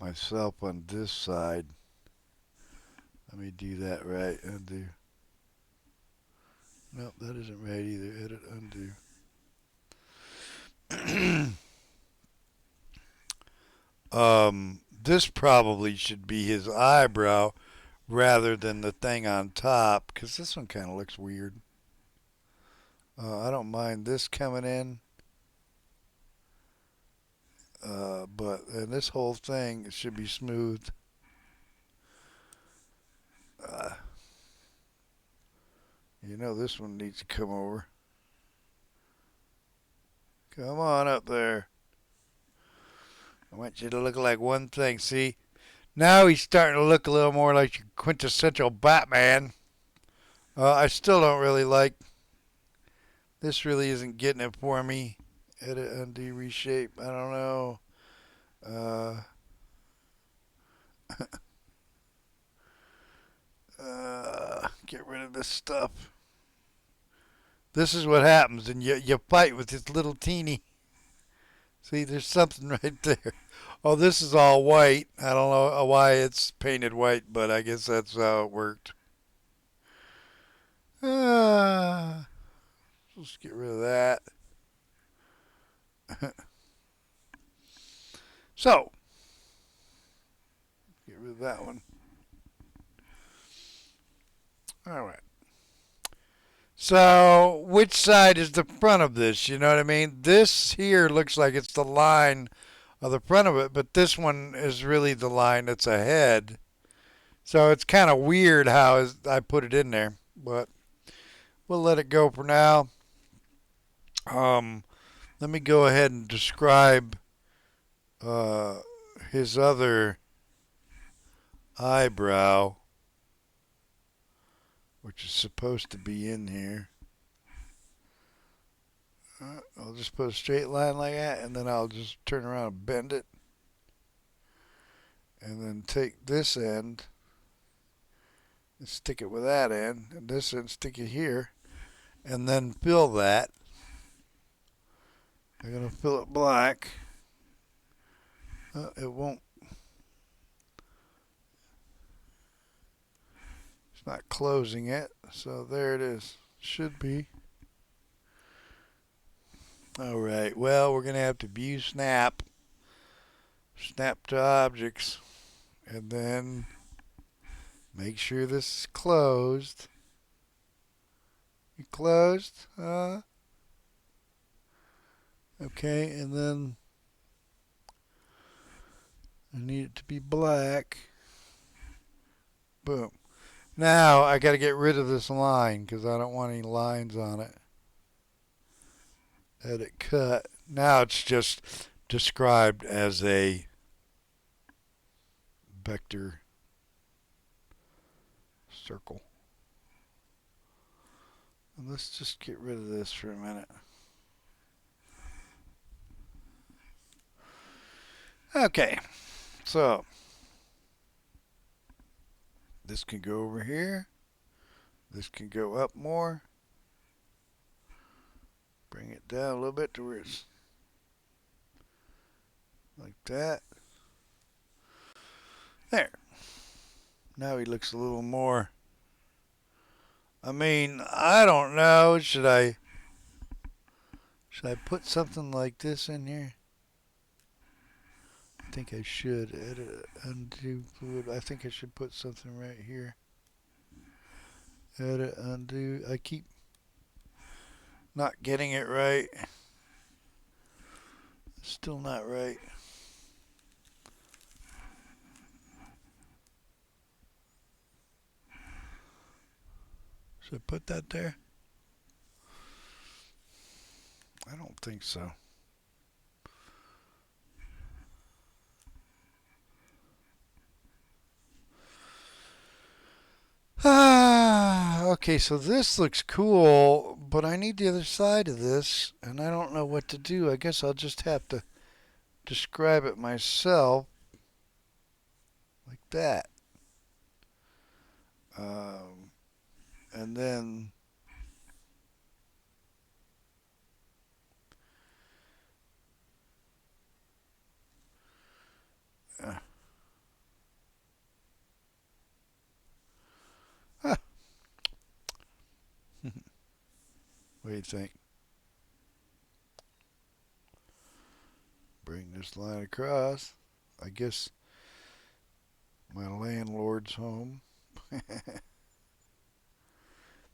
myself on this side. Let me do that right. Undo. Nope, that isn't right either. Edit, undo. This probably should be his eyebrow rather than the thing on top, because this one kind of looks weird. I don't mind this coming in, and this whole thing should be smooth. Uh, this one needs to come over. Come on up there. I want you to look like one thing. See, now he's starting to look a little more like your quintessential Batman. I still don't really like. This really isn't getting it for me. Edit, undo, reshape. I don't know. Get rid of this stuff. This is what happens, and you fight with this little teeny. See, there's something right there. Oh, this is all white. I don't know why it's painted white, but I guess that's how it worked. Let's get rid of that. So, get rid of that one. All right. So, which side is the front of this? You know what I mean? This here looks like it's the line of the front of it, but this one is really the line that's ahead. So it's kind of weird how I put it in there, but we'll let it go for now. Let me go ahead and describe his other eyebrow, which is supposed to be in here. I'll just put a straight line like that, and then I'll just turn around and bend it. And then take this end and stick it with that end, and this end stick it here, and then fill that. I'm going to fill it black. It won't. It's not closing it, so there it is. Should be. All right, well, we're going to have to view snap. Snap to objects. And then make sure this is closed. You closed? Okay, and then I need it to be black. Boom. Now I got to get rid of this line because I don't want any lines on it. Edit cut. Now it's just described as a vector circle. And let's just get rid of this for a minute. Okay, so this can go over here. This can go up more. Bring it down a little bit to where it's like that. There. Now he looks a little more. I mean, I don't know. Should I put something like this in here? I think I should. Edit, undo fluid. I think I should put something right here. Edit, undo. I keep not getting it right. Still not right. Should I put that there? I don't think so. Okay, so this looks cool, but I need the other side of this, and I don't know what to do. I guess I'll just have to describe it myself like that. Um, and then uh, what do you think? Bring this line across. I guess my landlord's home.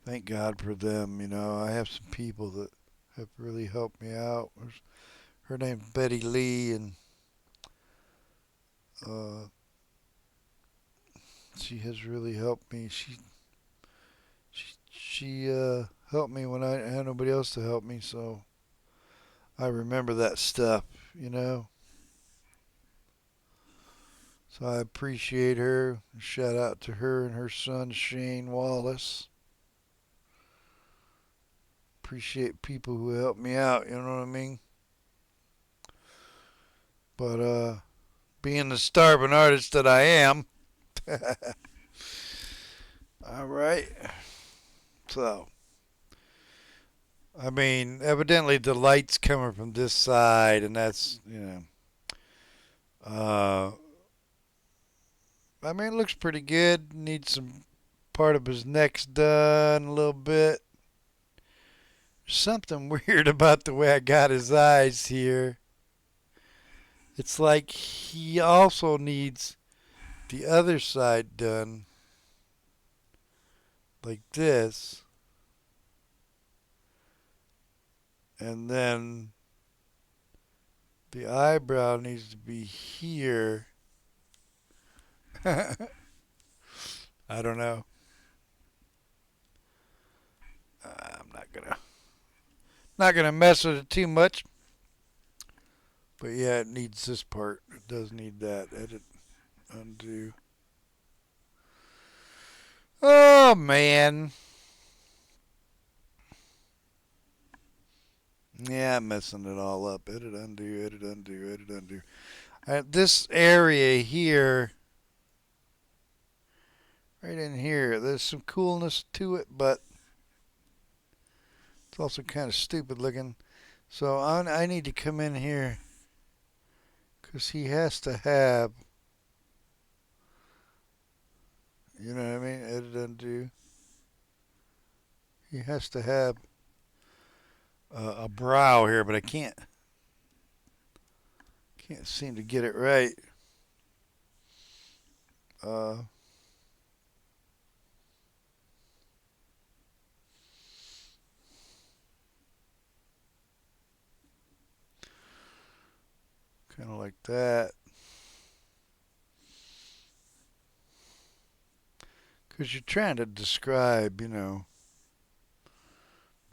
Thank God for them. You know, I have some people that have really helped me out. Her name's Betty Lee, and uh, she has really helped me. She helped me when I had nobody else to help me, so I remember that stuff, you know. So I appreciate her. Shout out to her and her son Shane Wallace. Appreciate people who help me out, you know what I mean? But being the starving artist that I am, all right. So, I mean, evidently the light's coming from this side, and that's, you know, uh, I mean, it looks pretty good. Needs some part of his neck's done a little bit. Something weird about the way I got his eyes here. It's like he also needs the other side done like this. And then the eyebrow needs to be here. I don't know. I'm not gonna mess with it too much. But yeah, it needs this part. It does need that. Edit, undo. Oh man. Yeah, I'm messing it all up. Edit, undo, edit, undo, edit, undo. This area here, right in here, there's some coolness to it, but it's also kind of stupid looking. So I need to come in here because he has to have, you know what I mean? Edit, undo. He has to have a brow here, but I can't seem to get it right. Uh, kind of like that. Because you're trying to describe, you know,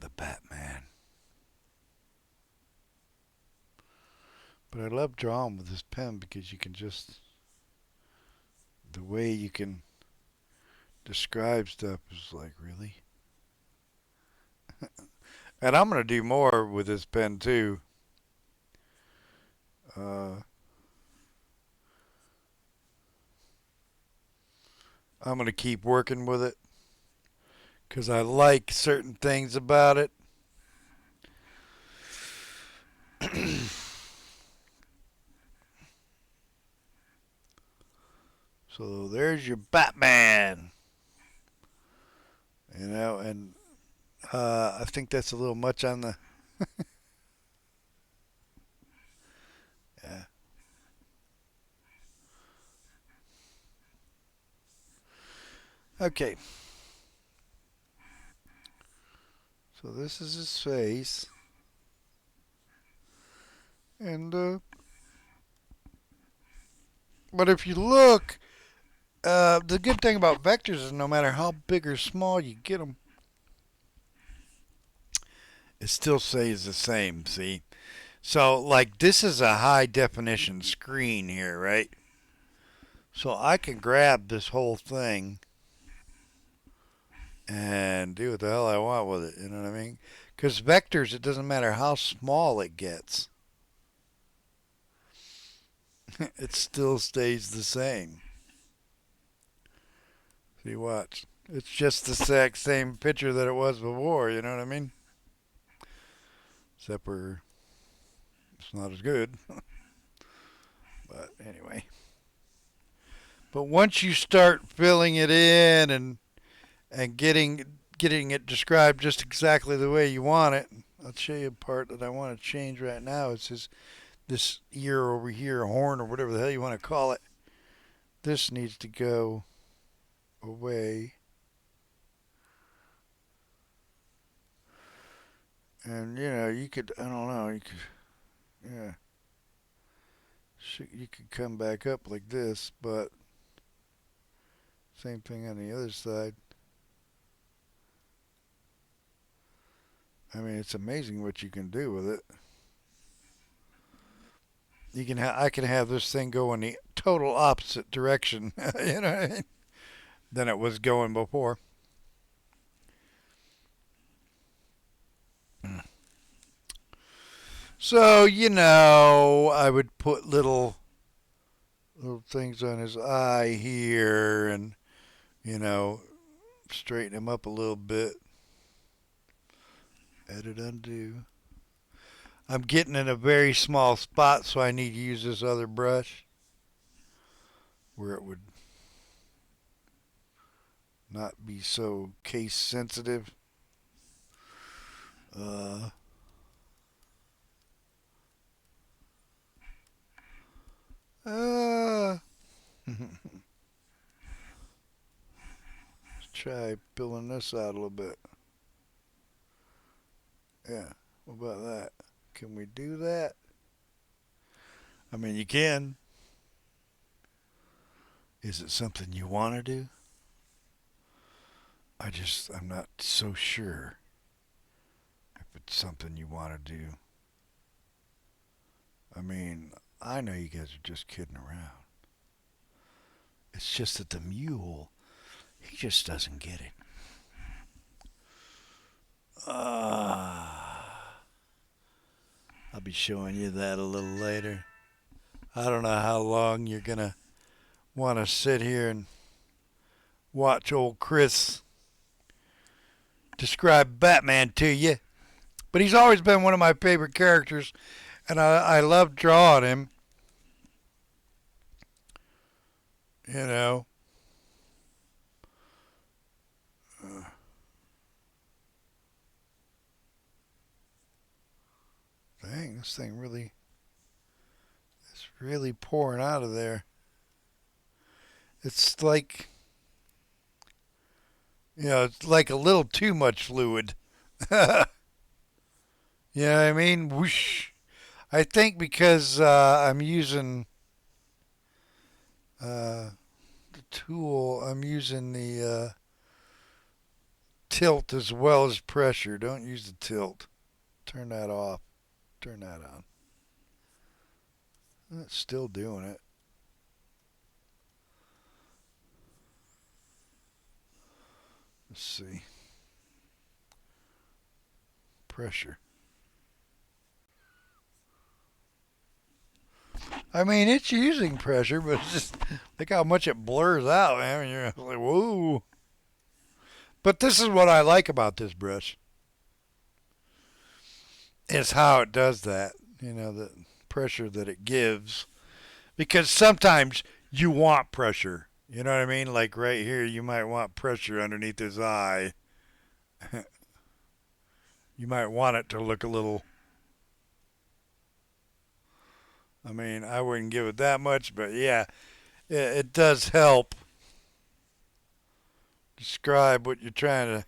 the Batman. But I love drawing with this pen because you can just, the way you can describe stuff is like, really? And I'm going to do more with this pen too. Uh, I'm going to keep working with it because I like certain things about it. So there's your Batman. You know, and I think that's a little much on the. Yeah. Okay. So this is his face. And, but if you look, the good thing about vectors is no matter how big or small you get them, it still stays the same, see? So, like, this is a high definition screen here, right? So I can grab this whole thing and do what the hell I want with it. You know what I mean? Because vectors, it doesn't matter how small it gets, it still stays the same. See, watch. It's just the exact same picture that it was before. You know what I mean? Except for it's not as good. But anyway. But once you start filling it in and getting it described just exactly the way you want it, I'll show you a part that I want to change right now. It says this ear over here, horn or whatever the hell you want to call it. This needs to go away. And you could, I don't know, you could, yeah, you could come back up like this, but same thing on the other side. I mean, it's amazing what you can do with it. I can have this thing go in the total opposite direction, you know what I mean, than it was going before. So, I would put little things on his eye here and, you know, straighten him up a little bit. Edit undo. I'm getting in a very small spot, so I need to use this other brush where it would not be so case sensitive. Uh, uh, let's try filling this out a little bit. Yeah, what about that? Can we do that? I mean, you can. Is it something you want to do? I'm not so sure if it's something you want to do. I mean, I know you guys are just kidding around. It's just that the mule, he just doesn't get it. I'll be showing you that a little later. I don't know how long you're going to want to sit here and watch old Chris describe Batman to you. But he's always been one of my favorite characters, and I love drawing him. You know. Uh, Dang, this thing it's really pouring out of there. It's like, it's like a little too much fluid. You know what I mean? Whoosh. I think because I'm using the tool, I'm using the tilt as well as pressure. Don't use the tilt. Turn that off. Turn that on. It's still doing it. Let's see. Pressure. I mean, it's using pressure, but it's just look how much it blurs out, man. You're like, whoa. But this is what I like about this brush. Is how it does that. The pressure that it gives. Because sometimes you want pressure. You know what I mean? Like right here, you might want pressure underneath his eye. You might want it to look a little. I mean, I wouldn't give it that much, but yeah, it does help describe what you're trying to.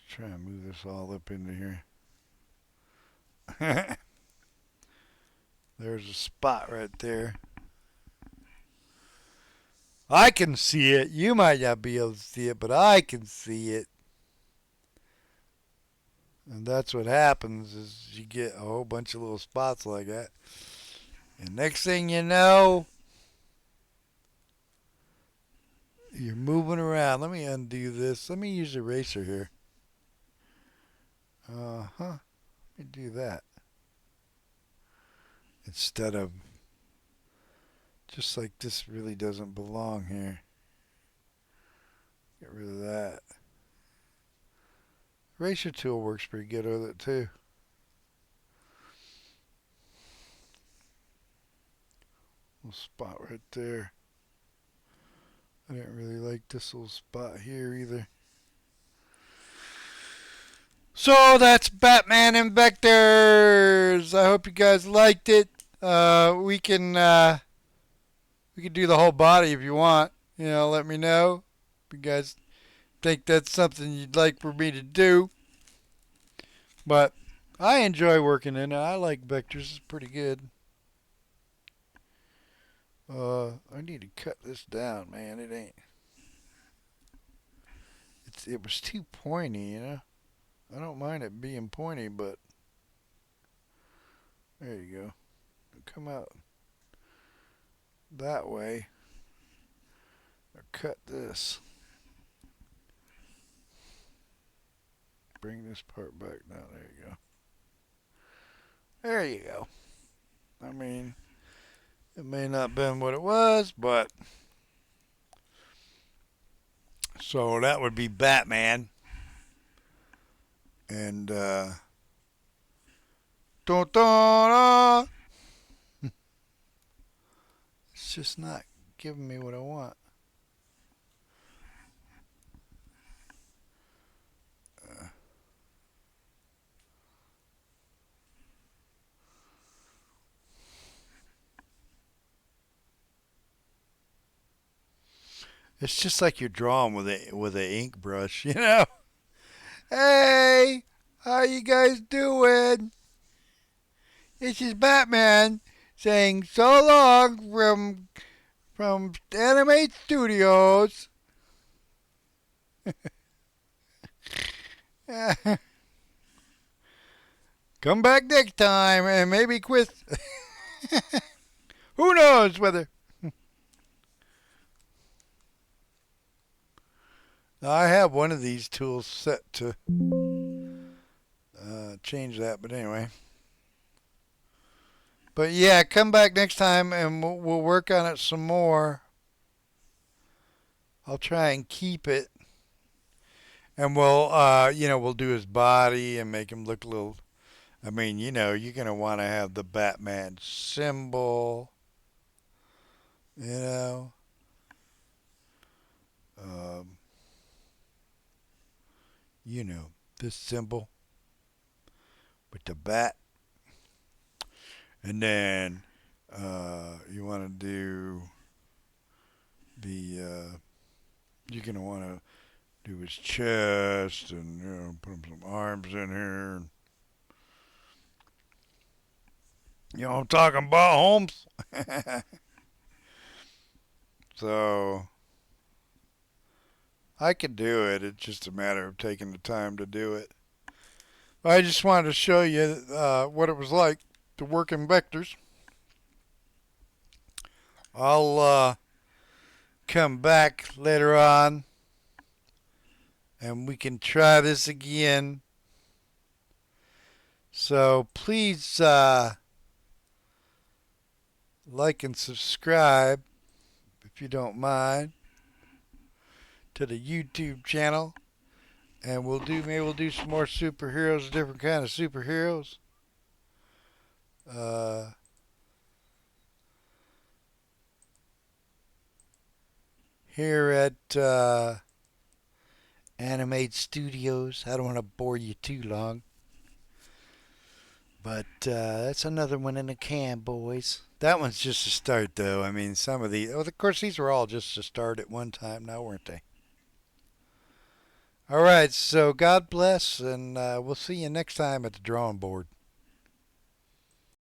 Try and move this all up into here. There's a spot right there. I can see it. You might not be able to see it, but I can see it. And that's what happens is you get a whole bunch of little spots like that. And next thing you know, you're moving around. Let me undo this. Let me use the eraser here. Let me do that. Instead of just like this really doesn't belong here. Get rid of that. Eraser tool works pretty good with it too. Little spot right there. I didn't really like this little spot here either. So that's Batman and Vectors. I hope you guys liked it. We can do the whole body if you want. Let me know if you guys think that's something you'd like for me to do. But I enjoy working in it. I like vectors. It's pretty good. I need to cut this down, man. It ain't. It was too pointy. I don't mind it being pointy, but there you go. It'll come out that way. I'll cut this. Bring this part back down. There you go. There you go. I mean, it may not have been what it was, but so that would be Batman. And it's just not giving me what I want. It's just like you're drawing with a ink brush. Hey, how you guys doing? This is Batman saying so long from Animate Studios. Come back next time and maybe quit. Who knows whether. I have one of these tools set to change that, but anyway. But yeah, come back next time and we'll work on it some more. I'll try and keep it, and we'll do his body and make him look a little. I mean, you're gonna want to have the Batman symbol. You know. Um, this symbol with the bat. And then you want to do you're going to want to do his chest and put some arms in here. You know what I'm talking about, Holmes? So I could do it. It's just a matter of taking the time to do it. I just wanted to show you what it was like to work in vectors. I'll come back later on and we can try this again. So please like and subscribe if you don't mind to the YouTube channel. And maybe we'll do some more superheroes, different kind of superheroes. Here at Animate Studios. I don't want to bore you too long. But that's another one in the can, boys. That one's just a start, though. I mean, some of these... of course, these were all just a start at one time now, weren't they? All right, so God bless, and we'll see you next time at the drawing board.